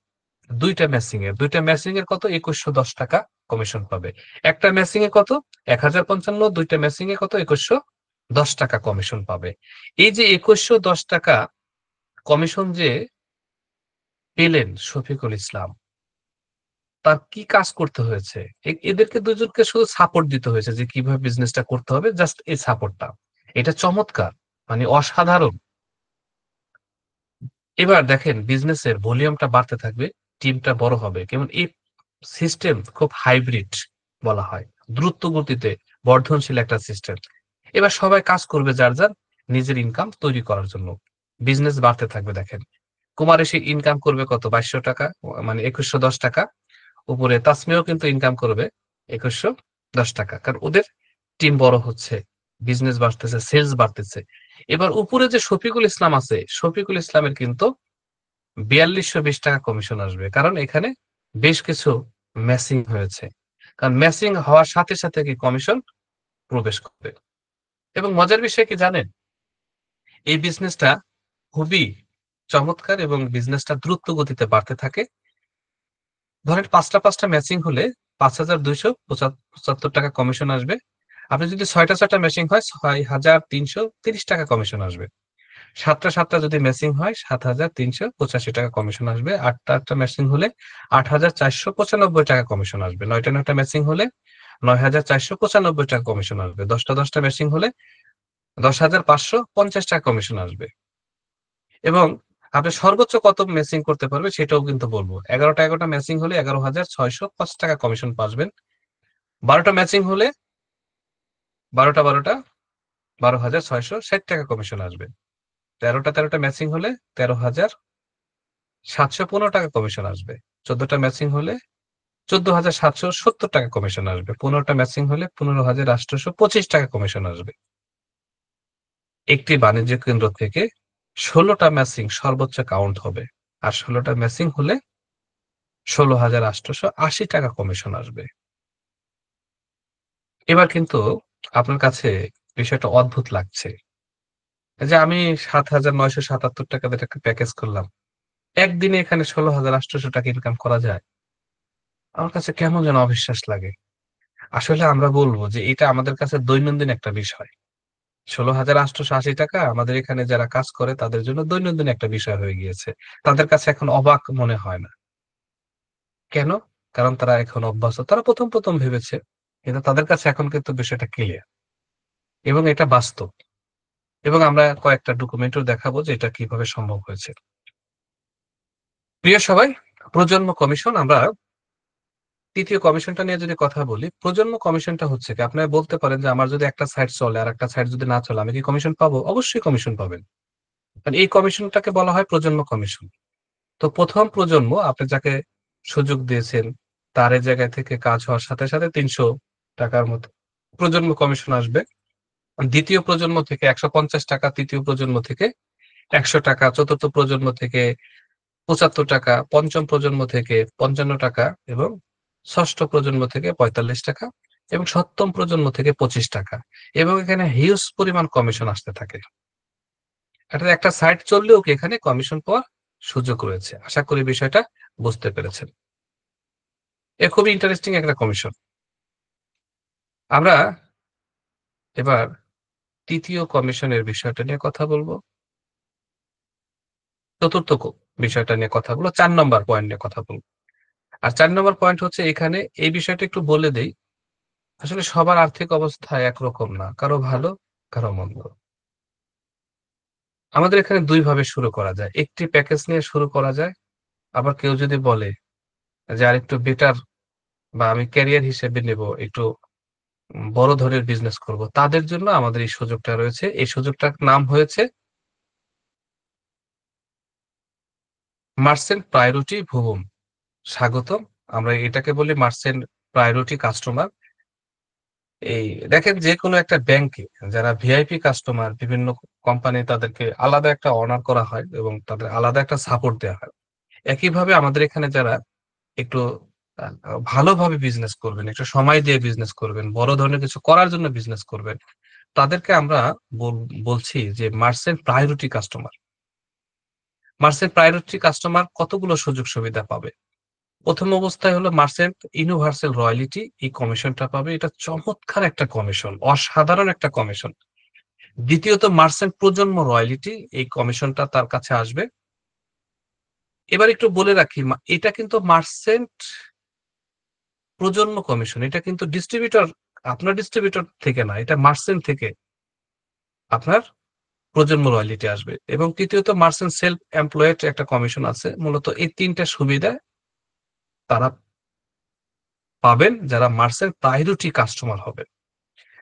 ২ টা ম্যাচিং এর। ২ টা ম্যাচিং এর কত? ৳২১১০ কমিশন পাবে। একটা ম্যাচিং এ কত? ১,০৫৫, ২ টা ম্যাচিং এ কত? ৳২১১০ কমিশন পাবে। এই যে ৳২১১০ কমিশন যে পেলেন শফিকুল ইসলাম, তার কি কাজ করতে হয়েছে? এদেরকে ২ জনকে শুধু সাপোর্ট দিতে হয়েছে যে কিভাবে বিজনেসটা করতে হবে। জাস্ট এই সাপোর্টটা। এটা চমৎকার। মানে অসাধারণ। এবার দেখেন বিজনেসের ভলিউমটা বাড়তে থাকবে, টিমটা বড় হবে। কেমন সিস্টেম খুব হাইব্রিড বলা হয়, দ্রুত গতিতে বর্ধনশীল একটা সিস্টেম। এবার সবাই কাজ করবে যার যার নিজের ইনকাম তৈরি করার জন্য, বিজনেস বাড়তে থাকবে। দেখেন কুমার এসে ইনকাম করবে কত, 2200 টাকা, মানে 2110 টাকা। উপরে তাসমিও কিন্তু ইনকাম করবে 2110 টাকা, কারণ ওদের টিম বড় হচ্ছে, বিজনেস বাড়তেছে, সেলস বাড়তেছে। এবার উপরে যে শফিকুল ইসলাম আছে, শফিকুল ইসলামের কিন্তু 4220 টাকা কমিশন আসবে, কারণ এখানে বেশ কিছু ম্যাচিং হয়েছে। কারণ ম্যাচিং হওয়ার সাথে সাথে কি কমিশন প্রবেশ করবে। এবং মজার বিষয় কি জানেন, এই বিজনেসটা খুবই চমৎকার এবং বিজনেসটা দ্রুত গতিতে বাড়তে থাকে। ধরেন পাঁচটা পাঁচটা ম্যাচিং হলে 5275 টাকা কমিশন আসবে। আপনি যদি ছয়টা ছয়টা ম্যাচিং হয় 6330 টাকা কমিশন আসবে। সাতটা সাতটা যদি ম্যাচিং হয় 7385 টাকা কমিশন আসবে। আটটা আটটা ম্যাচিং হলে 8495 টাকা কমিশন আসবে। নয়টা নয়টা ম্যাচিং হলে 9495 টাকা কমিশন আসবে। দশটা দশটা ম্যাচিং হলে 10550 টাকা কমিশন আসবে। এবং আপনি সর্বোচ্চ কত ম্যাচিং করতে পারবে সেটাও কিন্তু বলবো। 11টা 11টা ম্যাচিং হলে 11605 টাকা কমিশন পাবেন। 12টা ম্যাচিং হলে 12টা 12660 টাকা কমিশন আসবে। 13টা ম্যাচিং হলে 13715 টাকা কমিশন আসবে। 14টা ম্যাচিং হলে 14770 টাকা কমিশন আসবে। 15টা ম্যাচিং হলে 15825 টাকা কমিশন আসবে। একটি বাণিজ্য কেন্দ্র থেকে 16টা ম্যাচিং সর্বোচ্চ কাউন্ট হবে, আর 16টা ম্যাচিং হলে 16880 টাকা কমিশন আসবে। এবার কিন্তু আপনার কাছে বিষয়টা অদ্ভুত লাগছে যে আমি 7977 টাকা দিয়ে একটা প্যাকেজ করলাম, একদিনে এখানে 16800 টাকা ইনকাম করা যায়। আমার কাছে কেমন যেন অবিশ্বাস লাগে। আসলে আমরা বলবো যে এটা আমাদের কাছে দৈনন্দিন একটা বিষয়। 16,880 টাকা আমাদের এখানে যারা কাজ করে তাদের জন্য দৈনন্দিন একটা বিষয় হয়ে গিয়েছে। তাদের কাছে এখন অবাক মনে হয় না। কেন? কারণ তারা এখন অভ্যস্ত। তারা প্রথম ভেবেছে। কিন্তু তাদের কাছে এখন কিন্তু বিষয়টা ক্লিয়ার এবং এটা বাস্তব। এবং আমরা কয়েকটা ডকুমেন্টও দেখাবো যে এটা কিভাবে সম্ভব হয়েছে। প্রিয় সবাই, প্রজন্ম কমিশন, আমরা তৃতীয় কমিশনটা নিয়ে যদি কথা বলি, প্রজন্ম কমিশনটা হচ্ছে কি, আপনারা বলতে পারেন যে আমার যদি একটা সাইট চলে আর একটা সাইট যদি না চলে আমি কি কমিশন পাবো? অবশ্যই কমিশন পাবেন। কারণ এই কমিশনটাকে বলা হয় প্রজন্ম কমিশন। তো প্রথম প্রজন্ম আপনি যাকে সুযোগ দিয়েছেন তার এই জায়গায় থেকে কাজ হওয়ার সাথে সাথে 300 টাকার মতো প্রজন্ম কমিশন আসবে। দ্বিতীয় প্রজন্ম থেকে 150 টাকা, তৃতীয় প্রজন্ম থেকে 100 টাকা, চতুর্থ প্রজন্ম থেকে 75 টাকা, পঞ্চম প্রজন্ম থেকে 55 টাকা, এবং ষষ্ঠ প্রজন্ম থেকে 45 টাকা, এবং সপ্তম প্রজন্ম থেকে 25 টাকা। এবং এখানে হিউজ পরিমাণ কমিশন আসতে থাকে। এটা একটা সাইট চললেও কি এখানে কমিশন পাওয়ার সুযোগ রয়েছে। আশা করি বিষয়টা বুঝতে পেরেছেন। এ খুবই ইন্টারেস্টিং একটা কমিশন। আমরা এবার তৃতীয় কমিশনের বিষয়টা নিয়ে কথা বলবো, চতুর্থ বিষয়টা নিয়ে কথা বলবো, 4 নম্বর পয়েন্ট নিয়ে কথা বলবো। আর 4 নম্বর পয়েন্ট হচ্ছে এখানে এই বিষয়টা একটু বলে দেই। আসলে সবার আর্থিক অবস্থা একরকম না, কারো ভালো কারো মন্দ। আমাদের এখানে দুই ভাবে শুরু করা যায়, একটি প্যাকেজ নিয়ে শুরু করা যায়। আবার কেউ যদি বলে যে আর একটু বেটার বা আমি ক্যারিয়ার হিসেবে নেব, একটু বড় ধরনের বিজনেস করব, তাদের জন্য আমাদের এই সুযোগটা রয়েছে। এই সুযোগটার নাম হয়েছে মার্চেন্ট প্রায়োরিটি ভুবন। স্বাগতম। আমরা এটাকে বলি মার্চেন্ট প্রায়োরিটি কাস্টমার। এই দেখেন যে কোনো একটা ব্যাংকে যারা ভিআইপি কাস্টমার, বিভিন্ন কোম্পানি তাদেরকে আলাদা একটা অনার করা হয় এবং তাদের আলাদা একটা সাপোর্ট দেওয়া হয়। একইভাবে আমাদের এখানে যারা একটু আহ, ভালোভাবে বিজনেস করবেন, একটু সময় দিয়ে বিজনেস করবেন, বড় ধরনের কিছু করার জন্য বিজনেস করবেন, তাদেরকে আমরা বলছি যে merchant priority customer. Merchant priority customer কতগুলো সুযোগ সুবিধা পাবে। প্রথম অবস্থায় হলো মার্চেন্ট ইউনিভার্সাল রয়্যালিটি, এই কমিশনটা পাবে। এটা চমৎকার একটা কমিশন, অসাধারণ একটা কমিশন। দ্বিতীয়ত মার্চেন্ট প্রজন্ম রয়্যালিটি, এই কমিশনটা তার কাছে আসবে। এবার একটু বলে রাখি, এটা কিন্তু মার্চেন্ট প্রজন্ম কমিশন, এটা কিন্তু ডিস্ট্রিবিউটর, আপনার ডিস্ট্রিবিউটর থেকে না, এটা মার্চেন্ট থেকে আপনার প্রজন্ম রয়্যালিটি আসবে। এবং তৃতীয়ত মার্চেন্ট সেলফ এমপ্লয়েড একটা কমিশন আছে। মূলত এই তিনটা সুবিধা তারা পাবেন যারা মার্সের প্রায়োরিটি কাস্টমার হবে।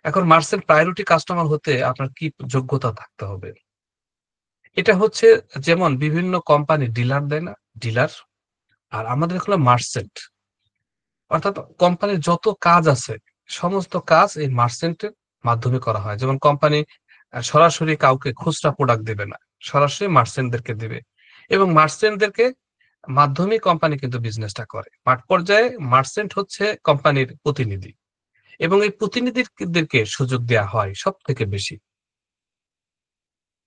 এখন মার্সের প্রায়োরিটি কাস্টমার হতে আপনার কি যোগ্যতা থাকতে হবে? এটা হচ্ছে যেমন বিভিন্ন কোম্পানি ডিলার দেয় না? ডিলার। আর আমাদের হলো মার্চেন্ট। অর্থাৎ কোম্পানির যত কাজ আছে, সমস্ত কাজ এই মার্চেন্টের মাধ্যমে করা হয়। যেমন কোম্পানি সরাসরি কাউকে খুচরা প্রোডাক্ট দেবে না। সরাসরি মার্চেন্টদেরকে দিবে। এবং মার্চেন্টদেরকে মাধ্যমে কোম্পানি কিন্তু বিজনেসটা করে। মাঠ পর্যায়ে মার্চেন্ট হচ্ছে কোম্পানির প্রতিনিধি। এবং এই প্রতিনিধিদেরকে সুযোগ দেয়া হয় সবথেকে বেশি।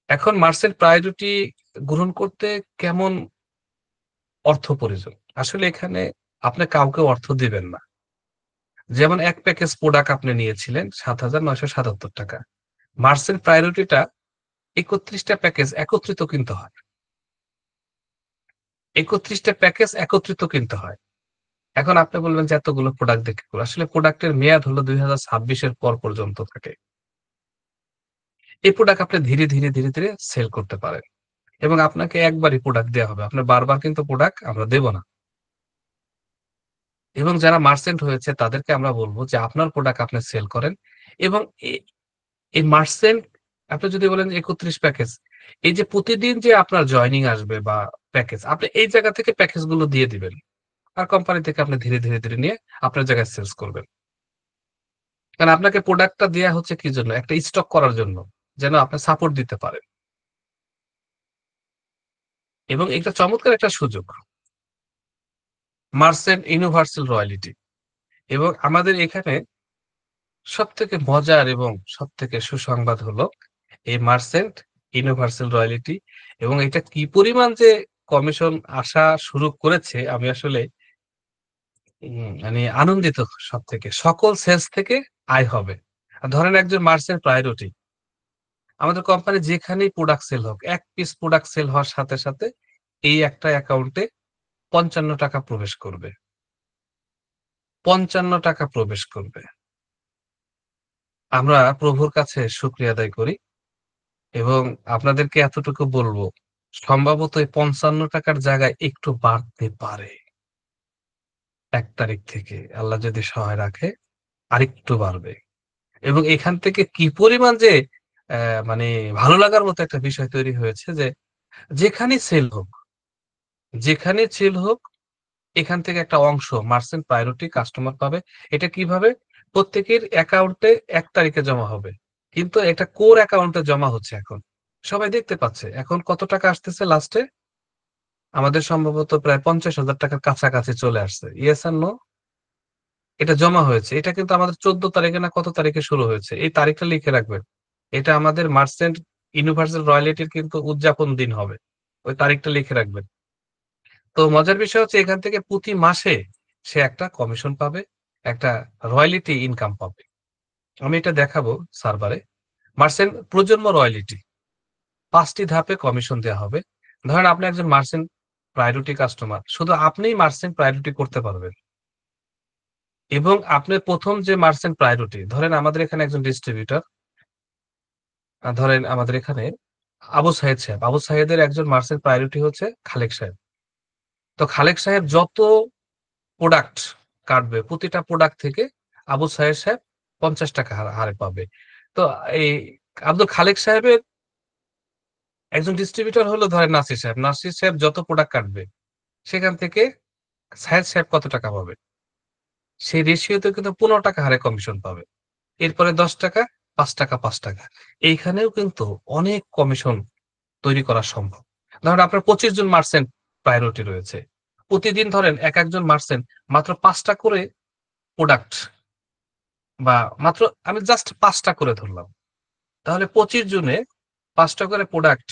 এখন মার্চেন্ট প্রায়োরিটি গ্রহণ করতে কেমন অর্থ প্রয়োজন? আসলে এখানে আপনি কাউকে অর্থ দিবেন না। যেমন এক প্যাকেজ প্রোডাক্ট আপনি নিয়েছিলেন ৳৭,৯৭৭। মার্চেন্ট প্রায়োরিটিটা ৩১ টা প্যাকেজ একত্রিত কিনতে হয়। ৩১ টা প্যাকেজ একত্রিত কিনতে হয়। এখন আপনি বলবেন যে এতগুলো প্রোডাক্ট দিয়ে কি করব? আসলে প্রোডাক্টের মেয়াদ হলো ২০২৬ এর পর পর্যন্ত থাকে। এই প্রোডাক্ট আপনি ধীরে ধীরে সেল করতে পারেন। এবং আপনাকে একবারই প্রোডাক্ট দেয়া হবে। আপনার বারবার কিন্তু প্রোডাক্ট আমরা দেব না। এবং যারা মার্চেন্ট হয়েছে তাদেরকে আমরা বলব যে আপনার প্রোডাক্ট আপনি সেল করেন এবং এই মার্চেন্ট আপনি যদি বলেন ৩১ প্যাকেজ, এই যে প্রতিদিন যে আপনার জয়েনিং আসবে বা প্যাকেজ, আপনি এই জায়গা থেকে প্যাকেজ গুলো দিয়ে দিবেন। আর কোম্পানি থেকে আপনি ধীরে ধীরে নিয়ে আপনার জায়গায় সেলস করবেন। কারণ আপনাকে প্রোডাক্টটা দেয়া হচ্ছে কি জন্য? একটা স্টক করার জন্য। যেন আপনি সাপোর্ট দিতে পারেন। এবং এটা চমৎকার একটা সুযোগ। মার্চেন্ট ইউনিভার্সাল রয়ালিটি এবং আমাদের এখানে সবথেকে মজার এবং সবথেকে সুসংবাদ হলো এই মার্চেন্ট ইউনিভার্সাল রয়ালিটি এবং এটা কি পরিমাণ যে কমিশন আসা শুরু করেছে আমি আসলে মানে আনন্দিত সবথেকে। সকল সেলস থেকে আয় হবে। ধরেন একজন মার্চেন্ট প্রায়োরিটি। আমাদের কোম্পানি যেখানেই প্রোডাক্ট সেল হোক, ১ পিস প্রোডাক্ট সেল হওয়ার সাথে এই একটা অ্যাকাউন্টে ৳৫৫ প্রবেশ করবে। ৳৫৫ প্রবেশ করবে। আমরা প্রভুর কাছে শুকরিয়া আদায় করি এবং আপনাদেরকে এতটুকু বলবো, সম্ভবত এই ৳৫৫ র জায়গায় একটু বাড়তে পারে। ১ তারিখ থেকে আল্লাহ যদি সহায় রাখে আরেকটু বাড়বে। এবং এখান থেকে কি পরিমাণ যে মানে ভালো লাগার মতো একটা বিষয় তৈরি হয়েছে যে যেখানেই সেল হোক, যেখানে সেল হোক এখান থেকে একটা অংশ মার্চেন্ট প্রায়োরিটি কাস্টমার পাবে। এটা কিভাবে? প্রত্যেকের অ্যাকাউন্টে ১ তারিখে জমা হবে। কিন্তু এটা কোর অ্যাকাউন্টে জমা হচ্ছে এখন। সবাই দেখতে পাচ্ছে। এখন কত টাকা আসতেছে লাস্টে? আমাদের সম্ভবত প্রায় ৳৫০,০০০ র কাছাকাছি চলে আসছে। Yes or no? এটা জমা হয়েছে। এটা কিন্তু আমাদের ১৪ তারিখে না কত তারিখে শুরু হয়েছে। এই তারিখটা লিখে রাখবেন। এটা আমাদের মার্চেন্ট ইউনিভার্সাল রয়ালিটির কিন্তু উদযাপন দিন হবে। ওই তারিখটা লিখে রাখবেন। তো মজার বিষয় হচ্ছে এখান থেকে প্রতি মাসে সে একটা কমিশন পাবে, একটা রয়ালিটি ইনকাম পাবে। আমি এটা দেখাবো সার্ভারে। মার্চেন্ট প্রজন্ম রয়ালিটি ৫ টি ধাপে কমিশন দেয়া হবে। ধরেন আপনি একজন মার্চেন্ট প্রায়োরিটি কাস্টমার। শুধু আপনিই মার্চেন্ট প্রায়োরিটি করতে পারবেন। এবং আপনার ১ম যে মার্চেন্ট প্রায়োরিটি ধরেন আমাদের এখানে একজন ডিস্ট্রিবিউটর ধরেন আমাদের এখানে আবু সাইদ সাহেব। আবু সাইদের একজন মার্চেন্ট প্রায়োরিটি হচ্ছে খালেক সাহেব। তো খালেক সাহেব যত প্রোডাক্ট কাটবে, প্রতিটা প্রোডাক্ট থেকে আবু সাইদ সাহেব ৳৫০ হারে পাবে। তো এই আব্দুল খালেক সাহেবের একজন ডিস্ট্রিবিউটর হলো ধরেন নাসির সাহেব। নাসির সাহেব যত প্রোডাক্ট কাটবে, সেখান থেকে সাইদ সাহেব কত টাকা পাবে? সেই রেশিওতে কিন্তু ৳১৫ হারে কমিশন পাবে। এরপরে ৳১০, ৳৫, ৳৫। এইখানেও কিন্তু অনেক কমিশন তৈরি করা সম্ভব। ধরেন আপনার ২৫ জন মার্চেন্ট প্রায়োরিটি রয়েছে। প্রতিদিন ধরেন একেকজন মার্চেন্ট মাত্র ৫ টা করে প্রোডাক্ট বা মাত্র আমি জাস্ট ৫ টা করে ধরলাম। তাহলে ২৫ জনে ৫ টা করে প্রোডাক্ট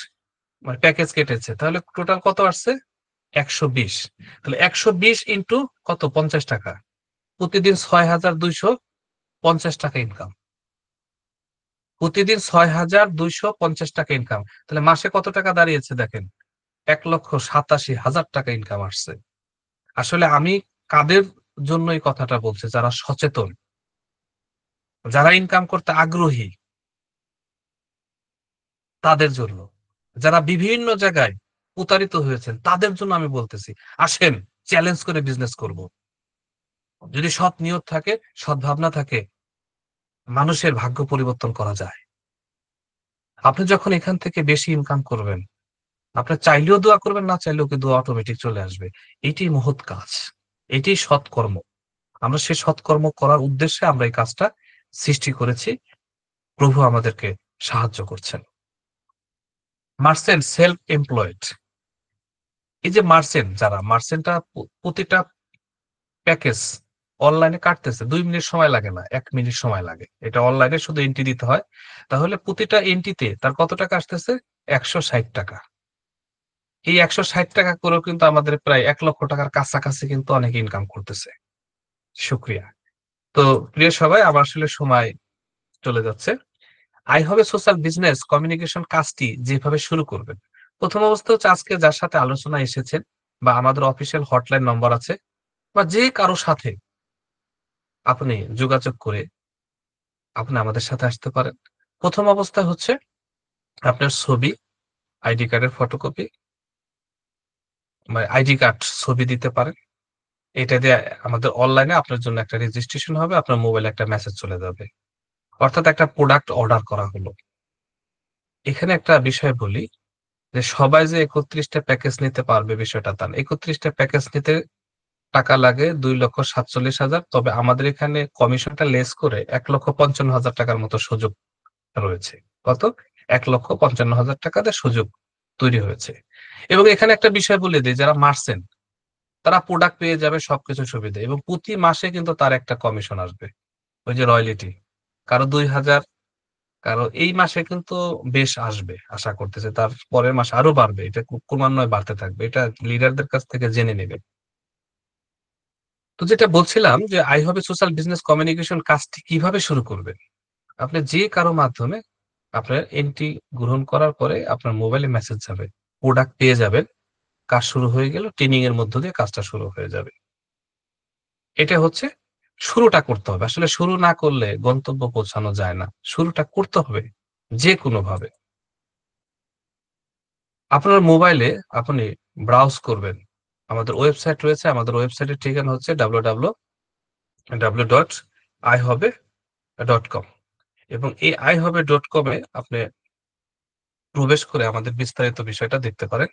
মানে প্যাকেজ কেটেছে। তাহলে টোটাল কত আসছে? ১২০। তাহলে ১২০ ইনটু কত? ৳৫০। প্রতিদিন ৳৬,২৫০ ইনকাম। প্রতিদিন ৳৬,২৫০ ইনকাম। তাহলে মাসে কত টাকা দাঁড়িয়েছে দেখেন। ৳১,৮৭,০০০ ইনকাম আসছে। আসলে আমি কাদের জন্য এই কথাটা বলছি? যারা সচেতন, যারা ইনকাম করতে আগ্রহী তাদের জন্য। যারা বিভিন্ন জায়গায় প্রতারিত হয়েছেন তাদের জন্য আমি বলতেছি। আসেন চ্যালেঞ্জ করে বিজনেস করব। যদি সৎ নিয়ত থাকে, সৎ ভাবনা থাকে, মানুষের ভাগ্য পরিবর্তন করা যায়। আপনি যখন এখান থেকে বেশি ইনকাম করবেন, আপনার চাইলেও দোয়া করবেন, না চাইলেও কি দোয়া অটোমেটিক চলে আসবে। এটাই মহৎ কাজ, এটাই সৎকর্ম। আমরা সেই সৎকর্ম করার উদ্দেশ্যে আমরা এই কাজটা সৃষ্টি করেছি। প্রভু আমাদেরকে সাহায্য করছেন। মার্চেন্ট সেলফ এমপ্লয়েড, এই যে মার্চেন্ট যারা, মার্চেন্টরা প্রতিটা প্যাকেজ অনলাইনে কাটতেছে 2 মিনিট সময় লাগে না, 1 মিনিট সময় লাগে। এটা অনলাইনে শুধু এন্ট্রি দিতে হয়। তাহলে প্রতিটা এন্ট্রিতে তার কত টাকা আসতেছে? 160 টাকা। এই 160 টাকা করেও কিন্তু আমাদের প্রায় 1 লক্ষ টাকার কাছাকাছি কিন্তু অনেকে ইনকাম করতেছে। শুক্রিয়া। তো প্রিয় সবাই, আমার আসলে সময় চলে যাচ্ছে। আই হবে সোশ্যাল বিজনেস কমিউনিকেশন কাজটি যেভাবে শুরু করবেন, প্রথম অবস্থা হচ্ছে আজকে যার সাথে আলোচনা এসেছেন, বা আমাদের অফিসিয়াল হটলাইন নম্বর আছে, বা যে কারো সাথে আপনি যোগাযোগ করে আপনি আমাদের সাথে আসতে পারেন। প্রথম অবস্থা হচ্ছে আপনার ছবি, আইডি কার্ডের ফটোকপি, মানে আইডি কার্ড ছবি দিতে পারেন। এটা দিয়ে আমাদের অনলাইনে আপনার জন্য একটা রেজিস্ট্রেশন হবে, আপনার মোবাইলে একটা মেসেজ চলে যাবে, অর্থাৎ একটা প্রোডাক্ট অর্ডার করা হলো। এখানে একটা বিষয় বলি, যে সবাই যে 31টা প্যাকেজ নিতে পারবে বিষয়টা তা না। 31টা প্যাকেজ নিতে টাকা লাগে 2,47,000। তবে আমাদের এখানে কমিশনটা লেস করে 1,55,000 টাকার মতো সুযোগ রয়েছে। কত? 1,55,000 টাকাতে সুযোগ তৈরি হয়েছে। এবং এখানে একটা বিষয় বলে দিই, যারা মার্চেন্ট তারা প্রোডাক্ট পেয়ে যাবে সবকিছু সুবিধা, এবং প্রতি মাসে কিন্তু তার একটা কমিশন আসবে, ওই যে রয়্যালিটি। কারো 2,000, কারণ এই মাসে কিন্তু বেশ আসবে আশা করতেছে, তার পরের মাসে আরো বাড়বে, এটা ক্রমান্বয়ে বাড়তে থাকবে, এটা লিডারদের কাছ থেকে জেনে নেবে। তো যেটা বলছিলাম, যে আই হবে সোশ্যাল বিজনেস কমিউনিকেশন কাজটি কিভাবে শুরু করবেন। আপনি যে কারো মাধ্যমে আপনার এন্ট্রি গ্রহণ করার পরে আপনার মোবাইলে মেসেজ যাবে, প্রোডাক্ট পেয়ে যাবেন, কাজ শুরু হয়ে গেল, ট্রেনিং এর মধ্য দিয়ে কাজটা শুরু হয়ে যাবে। এটা হচ্ছে শুরুটা করতে হবে। আসলে শুরু না করলে গন্তব্য পৌঁছানো যায় না, শুরুটা করতে হবে যে কোনো ভাবে। আপনার মোবাইলে আপনি ব্রাউজ করবেন, আমাদের ওয়েবসাইট রয়েছে, আমাদের ওয়েবসাইটের ঠিকানা হচ্ছে www.ihobe.com, এবং এই ihobe.com এ আপনি প্রবেশ করে আমাদের বিস্তারিত বিষয়টা দেখতে পারেন।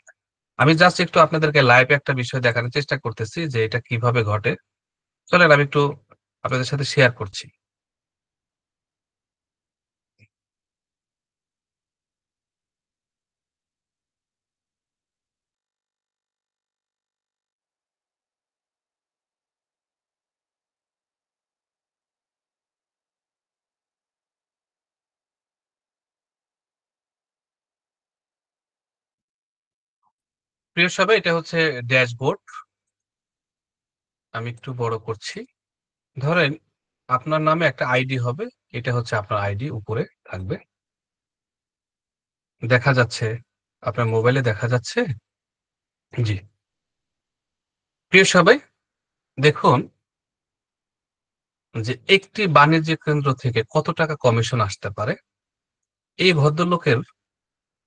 আমি জাস্ট একটু আপনাদেরকে লাইভে একটা বিষয় দেখানোর চেষ্টা করতেছি যে এটা কিভাবে ঘটে। চলেন আমি একটু আপনাদের সাথে শেয়ার করছি। প্রিয় সবাই, এটা হচ্ছে ড্যাশবোর্ড। আমি একটু বড় করছি। ধরেন আপনার নামে একটা আইডি হবে, এটা হচ্ছে আপনার আইডি, উপরে থাকবে, দেখা যাচ্ছে, আপনার মোবাইলে দেখা যাচ্ছে। জি। প্রিয় সবাই, দেখুন যে একটি বাণিজ্যিক কেন্দ্র থেকে কত টাকা কমিশন আসতে পারে। এই ভদ্রলোকের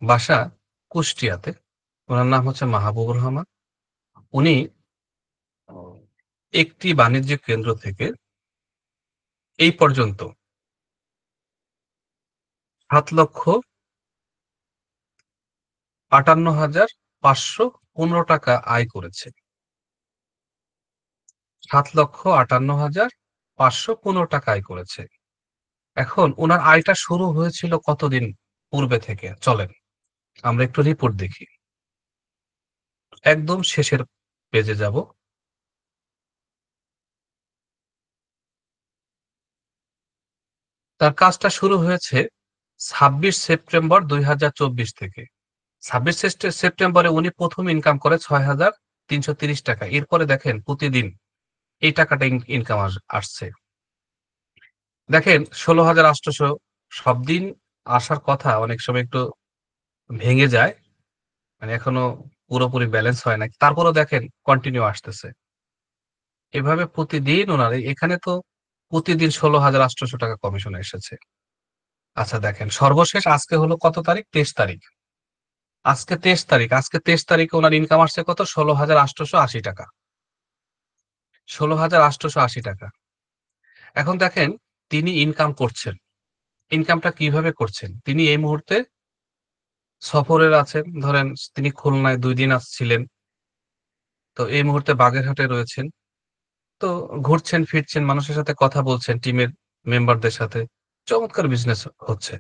বাসা কুষ্টিয়াতে, ওনার নাম হচ্ছে মাহবুবুর রহমান। উনি একটি বাণিজ্যিক কেন্দ্র থেকে এই পর্যন্ত 7,58,515 টাকা আয় করেছে। 7,58,515 টাকা আয় করেছে। এখন ওনার আয়টা শুরু হয়েছিল কতদিন পূর্বে থেকে, চলেন আমরা একটু রিপোর্ট দেখি। একদম শেষের পেজে যাব। তার কাজটা শুরু হয়েছে 26 সেপ্টেম্বর 2024 থেকে। 26 সেপ্টেম্বরে উনি প্রথম ইনকাম করে 6,330 টাকা। এরপরে দেখেন প্রতিদিন এই টাকাটা ইনকাম আসছে। দেখেন 16,800 সব দিন আসার কথা, অনেক সময় একটু ভেঙে যায়, মানে এখনো পুরোপুরি ব্যালেন্স হয় না, তারপরেও দেখেন কন্টিনিউ আসতেছে। এভাবে প্রতিদিন ওনার এখানে তো প্রতিদিন 16,800 টাকা কমিশন এসেছে। আচ্ছা দেখেন, সর্বশেষ আজকে হলো কত তারিখ? 23 তারিখ। আজকে 23 তারিখে ওনার ইনকাম আসছে কত? 16,880 টাকা। ৳১৬,৮৮০ এখন দেখেন তিনি ইনকাম করছেন। ইনকামটা কিভাবে করছেন? তিনি এই মুহূর্তে সফরের আছেন। ধরেন তিনি খুলনায় ২ দিন ছিলেন। তো এই মুহূর্তে বাগেরহাটে রয়েছেন। তো ঘুরছেন, ফিরছেন, মানুষের সাথে কথা বলছেন, টিমের মেম্বারদের সাথে। চমৎকার বিজনেস হচ্ছে।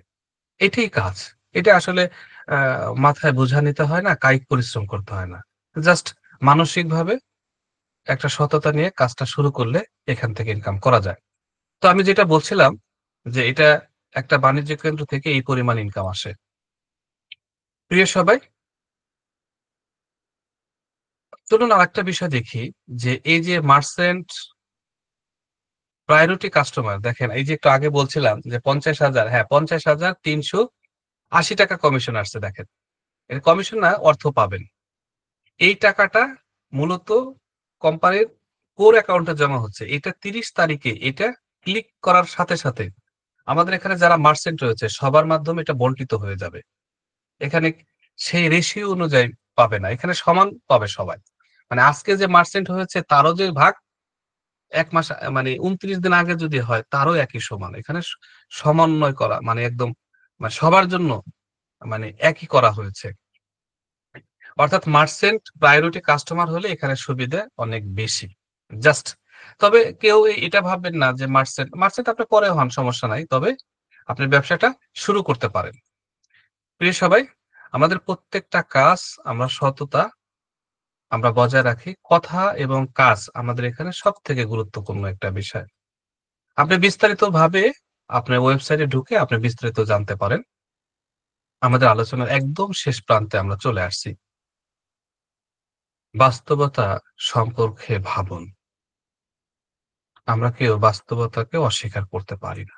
এটাই কাজ। এটা আসলে আ মাথায় বোঝা নিতে হয় না, কায়িক পরিশ্রম করতে হয় না। জাস্ট মানসিকভাবে একটা সততা নিয়ে কাজটা শুরু করলে এখান থেকে ইনকাম করা যায়। তো আমি যেটা বলছিলাম যে এটা একটা বাণিজ্য কেন্দ্র থেকে এই পরিমাণ ইনকাম আসে। প্রিয় সবাই, চলুন আরেকটা বিষয় দেখি যে এই যে মার্চেন্ট প্রায়োরিটি কাস্টমার দেখেন এই যে একটু আগে বলছিলাম যে ৫০,০০০ হ্যাঁ, ৫০,৩৮০ টাকা কমিশন আসছে দেখেন। এর কমিশন না অর্থ পাবেন। এই টাকাটা মূলত কোম্পানির কোর অ্যাকাউন্টে জমা হচ্ছে। এটা ৩০ তারিখে এটা ক্লিক করার সাথে, সাথে আমাদের এখানে যারা মার্চেন্ট রয়েছে সবার মাধ্যমে এটা বন্টিত হয়ে যাবে। এখানে সেই রেশিও অনুযায়ী পাবে না। এখানে সমান পাবে সবাই। মানে আজকে যে মার্চেন্ট হয়েছে তারও যে ভাগ ১ মাস মানে ২৯ দিন আগে যদি হয় তারও একই সমান। এখানে সমন্বয় করা মানে একদম মানে সবার জন্য মানে একই করা হয়েছে। অর্থাৎ মার্চেন্ট প্রায়োরিটি কাস্টমার হলে এখানে সুবিধা অনেক বেশি। জাস্ট তবে কেউ এটা ভাববেন না যে মার্চেন্ট আপনি পরে হন সমস্যা নাই। তবে আপনি ব্যবসাটা শুরু করতে পারেন। প্রিয় সবাই, আমাদের প্রত্যেকটা কাজ আমরা সততা আমরা বজায় রাখি। কথা এবং কাজ আমাদের এখানে সবথেকে গুরুত্বপূর্ণ একটা বিষয়। আপনি বিস্তারিতভাবে আপনার ওয়েবসাইটে ঢুকে আপনি বিস্তারিত জানতে পারেন। আমাদের আলোচনার একদম শেষ প্রান্তে আমরা চলে আসছি। বাস্তবতা সম্পর্কে ভাবুন। আমরা কেউ বাস্তবতাকে অস্বীকার করতে পারি না।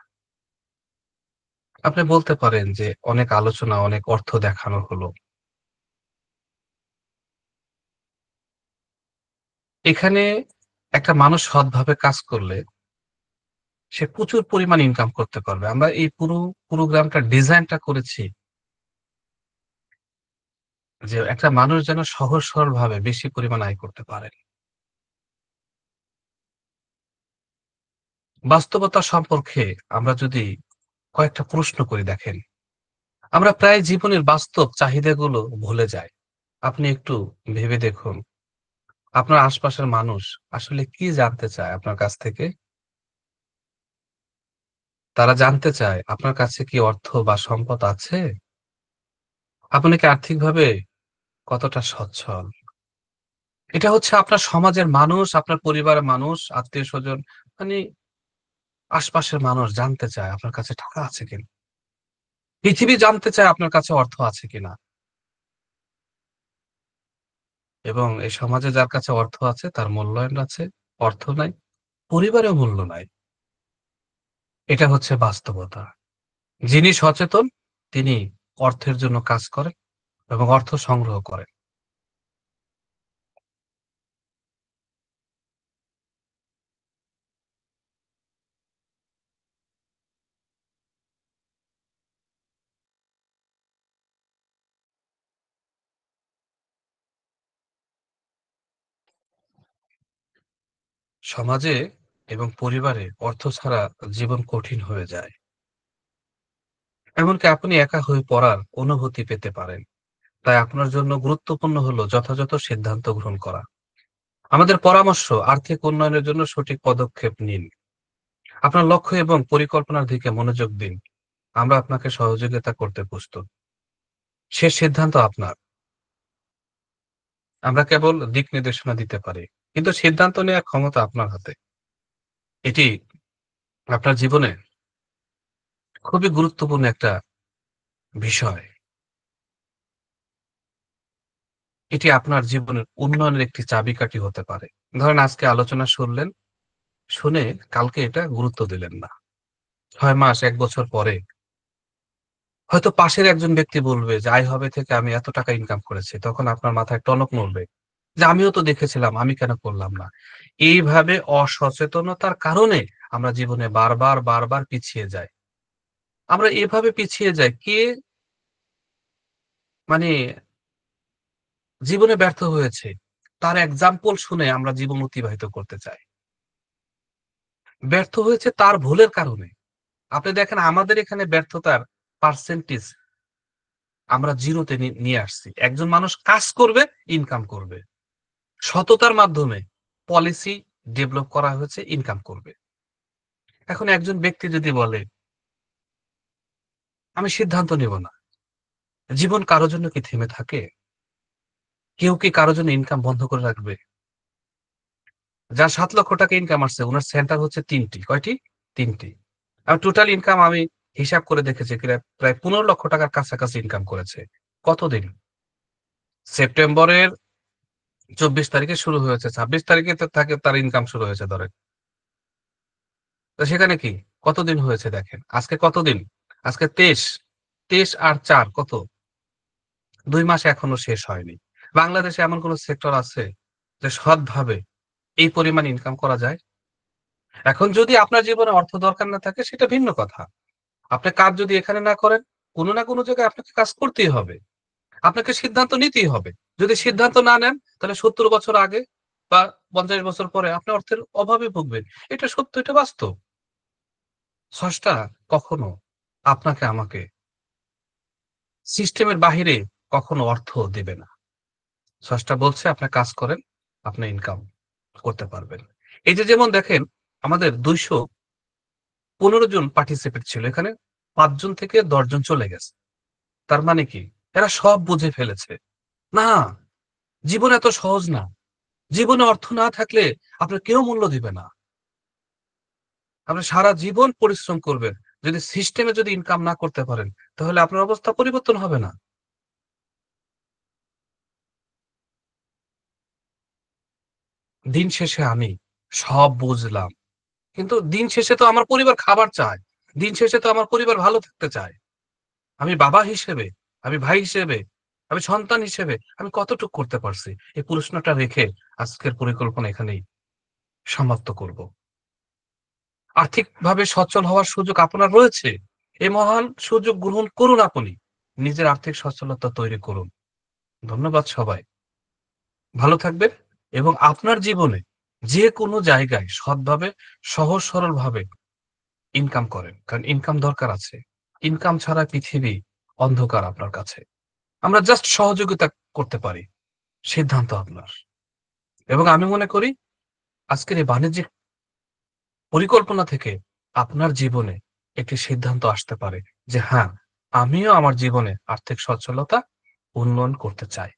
আপনি বলতে পারেন যে অনেক আলোচনা, অনেক অর্থ দেখানো হলো। এখানে একটা মানুষ সৎভাবে কাজ করলে সে প্রচুর পরিমাণ ইনকাম করতে পারবে। আমরা এই পুরো প্রোগ্রামটার ডিজাইনটা করেছি যে একটা মানুষ যেন সহজ সরলভাবে বেশি পরিমাণ আয় করতে পারেন। বাস্তবতা সম্পর্কে আমরা যদি কয়েকটা প্রশ্ন করি দেখেন, আমরা প্রায় জীবনের বাস্তব চাহিদাগুলো ভুলে যাই। আপনি একটু ভেবে দেখুন, আপনার আশপাশের মানুষ আসলে কি জানতে চায় আপনার কাছ থেকে? তারা জানতে চায় আপনার কাছে কি অর্থ বা সম্পদ আছে? আপনি কি আর্থিকভাবে কতটা সচ্ছল? এটা হচ্ছে আপনার সমাজের মানুষ, আপনার পরিবারের মানুষ, আত্মীয়স্বজন মানে আশপাশের মানুষ জানতে চায় আপনার কাছে টাকা আছে কিনা। পৃথিবী জানতে চায় আপনার কাছে অর্থ আছে কিনা। এবং এই সমাজে যার কাছে অর্থ আছে তার মূল্যায়ন আছে, অর্থ নাই, পরিবারেও মূল্য নাই। এটা হচ্ছে বাস্তবতা। যিনি সচেতন তিনি অর্থের জন্য কাজ করেন এবং অর্থ সংগ্রহ করেন। সমাজে এবং পরিবারে অর্থ ছাড়া জীবন কঠিন হয়ে যায়। এমনকি আপনি একা হয়ে পড়ার অনুভূতি পেতে পারেন। তাই আপনার জন্য গুরুত্বপূর্ণ হলো যথাযথ সিদ্ধান্ত গ্রহণ করা। আমাদের পরামর্শ আর্থিক উন্নয়নের জন্য সঠিক পদক্ষেপ নিন। আপনার লক্ষ্য এবং পরিকল্পনার দিকে মনোযোগ দিন। আমরা আপনাকে সহযোগিতা করতে প্রস্তুত। শেষ সিদ্ধান্ত আপনার। আমরা কেবল দিক নির্দেশনা দিতে পারি। কিন্তু সিদ্ধান্ত নেওয়ার ক্ষমতা আপনার হাতে। এটি আপনার জীবনে খুবই গুরুত্বপূর্ণ একটা বিষয়। এটি আপনার জীবনের উন্নয়নের একটি চাবিকাঠি হতে পারে। ধরেন আজকে আলোচনা শুনলেন, শুনে কালকে এটা গুরুত্ব দিলেন না। ৬ মাস ১ বছর পরে হয়তো পাশের একজন ব্যক্তি বলবে যে, "আই হবে থেকে আমি এত টাকা ইনকাম করেছি।" তখন আপনার মাথায় টনক নড়বে। যে, "আমিও তো দেখেছিলাম, আমি কেন করলাম না?" এইভাবে অসচেতনতার কারণে আমরা জীবনে বারবার, বারবার পিছিয়ে যাই। আমরা এভাবে পিছিয়ে যাই, কে মানে জীবনে ব্যর্থ হয়েছে, তার এক্সাম্পল শুনে আমরা জীবন অতিবাহিত করতে চাই। ব্যর্থ হয়েছে তার ভুলের কারণে। আপনি দেখেন আমাদের এখানে ব্যর্থতার পার্সেন্টেজ আমরা জিরোতে নিয়ে আসছি। একজন মানুষ কাজ করবে, ইনকাম করবে। সততার মাধ্যমে পলিসি ডেভেলপ করা হয়েছে, ইনকাম করবে। এখন একজন ব্যক্তি যদি বলে আমি সিদ্ধান্ত নেব না, জীবন কারো জন্য কি থেমে থাকে? কেউ কি কারো জন্য ইনকাম বন্ধ করে রাখবে? যার 7 লক্ষ টাকা ইনকাম আসছে ওনার সেন্টার হচ্ছে 3টি। কয়টি? 3টি। আর টোটাল ইনকাম আমি হিসাব করে দেখেছি প্রায় 15 লক্ষ টাকার কাছাকাছি ইনকাম করেছে। কতদিন? সেপ্টেম্বরের 24 তারিখে শুরু হয়েছে, 26 তারিখে থাকে তার ইনকাম শুরু হয়েছে ধরেন। তো সেখানে কি কতদিন হয়েছে দেখেন, আজকে কতদিন? আজকে 23। 23 আর 4 কত? 2 মাস এখনো শেষ হয়নি। বাংলাদেশে এমন কোন সেক্টর আছে যে সৎভাবে এই পরিমাণ ইনকাম করা যায়? এখন যদি আপনার জীবনে অর্থ দরকার না থাকে সেটা ভিন্ন কথা। আপনি কাজ যদি এখানে না করেন, কোনো না কোনো জায়গায় আপনাকে কাজ করতেই হবে। আপনাকে সিদ্ধান্ত নিতেই হবে। যদি সিদ্ধান্ত না নেন তাহলে 70 বছর আগে বা 50 বছর পরে আপনি অর্থের অভাবে ভুগবেন। এটা সত্য, এটা বাস্তব। স্রষ্টা কখনো আপনাকে আমাকে সিস্টেমের বাহিরে কখনো অর্থ দেবে না। স্রষ্টা বলছে আপনি কাজ করেন, আপনি ইনকাম করতে পারবেন। এই যে যেমন দেখেন আমাদের 215 জন পার্টিসিপেট ছিল এখানে, 5 জন থেকে 10 জন চলে গেছে। তার মানে কি এরা সব বুঝে ফেলেছে। না, জীবন এত সহজ না। জীবনে অর্থ না থাকলে আপনার কেউ মূল্য দিবে না। আপনি সারা জীবন পরিশ্রম করবেন, যদি সিস্টেমে যদি ইনকাম না করতে পারেন তাহলে আপনার অবস্থা পরিবর্তন হবে না। দিন শেষে আমি সব বুঝলাম, কিন্তু দিন শেষে তো আমার পরিবার খাবার চায়। দিন শেষে তো আমার পরিবার ভালো থাকতে চায়। আমি বাবা হিসেবে, আমি ভাই হিসেবে, আমি সন্তান হিসেবে আমি কতটুকু করতে পারছি, এই প্রশ্নটা রেখে আজকের পরিকল্পনা এখানেই সমাপ্ত করব। আর্থিকভাবে সচ্ছল হওয়ার সুযোগ আপনার রয়েছে। এই মহান সুযোগ গ্রহণ করুন আপনি। নিজের আর্থিক সচ্ছলতা তৈরি করুন। ধন্যবাদ সবাই। ভালো থাকবেন এবং আপনার জীবনে যে কোনো জায়গায় সৎভাবে, সহজ সরলভাবে ইনকাম করেন। কারণ ইনকাম দরকার আছে। ইনকাম ছাড়া পৃথিবী অন্ধকার আপনার কাছে। আমরা জাস্ট সহযোগিতা করতে পারি। সিদ্ধান্ত আপনার। এবং আমি মনে করি আজকের এই বাণিজ্যিক পরিকল্পনা থেকে আপনার জীবনে একটি সিদ্ধান্ত আসতে পারে যে হ্যাঁ, আমিও আমার জীবনে আর্থিক সচ্ছলতা উন্নয়ন করতে চাই।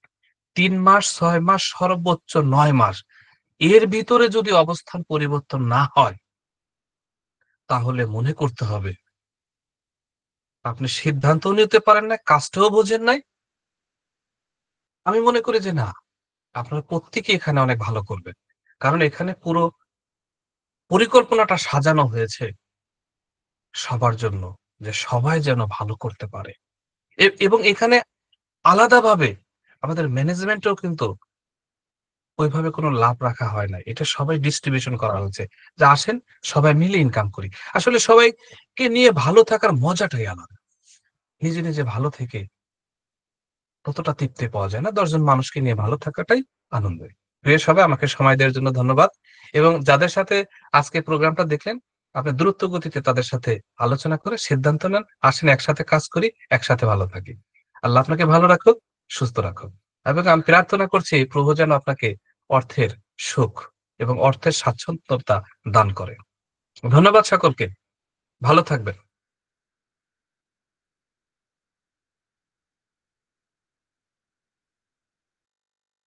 3 মাস, 6 মাস, সর্বোচ্চ 9 মাস এর ভিতরে যদি অবস্থান পরিবর্তন না হয় তাহলে মনে করতে হবে আপনি সিদ্ধান্তও নিতে পারেন নাই, কাজটাও বোঝেন নাই। আমি মনে করি যে না, আপনারা প্রত্যেকে এখানে অনেক ভালো করবেন। কারণ এখানে পুরো পরিকল্পনাটা সাজানো হয়েছে সবার জন্য, যে সবাই যেন ভালো করতে পারে। এবং এখানে আলাদাভাবে আমাদের ম্যানেজমেন্টেও কিন্তু ওইভাবে কোনো লাভ রাখা হয় নাই। এটা সবাই ডিস্ট্রিবিউশন করা হয়েছে। যে আসেন সবাই মিলে ইনকাম করি। আসলে সবাইকে নিয়ে ভালো থাকার মজাটাই আলাদা। নিজে, নিজে ভালো থেকে ততটা তৃপ্তি পাওয়া যায় না। ১০ জন মানুষকে নিয়ে ভালো থাকাটাই আনন্দের। প্রিয় সবাই, আমাকে সময় দেওয়ার জন্য ধন্যবাদ। এবং যাদের সাথে আজকে প্রোগ্রামটা দেখলেন, আপনি দ্রুত গতিতে তাদের সাথে আলোচনা করে সিদ্ধান্ত নেন। আসেন একসাথে কাজ করি, একসাথে ভালো থাকি। আল্লাহ আপনাকে ভালো রাখুক, সুস্থ রাখুক। এবং আমি প্রার্থনা করছি প্রভু যেন আপনাকে অর্থের সুখ এবং অর্থের স্বাচ্ছন্দ্যতা দান করে। ধন্যবাদ সকলকে। ভালো থাকবেন।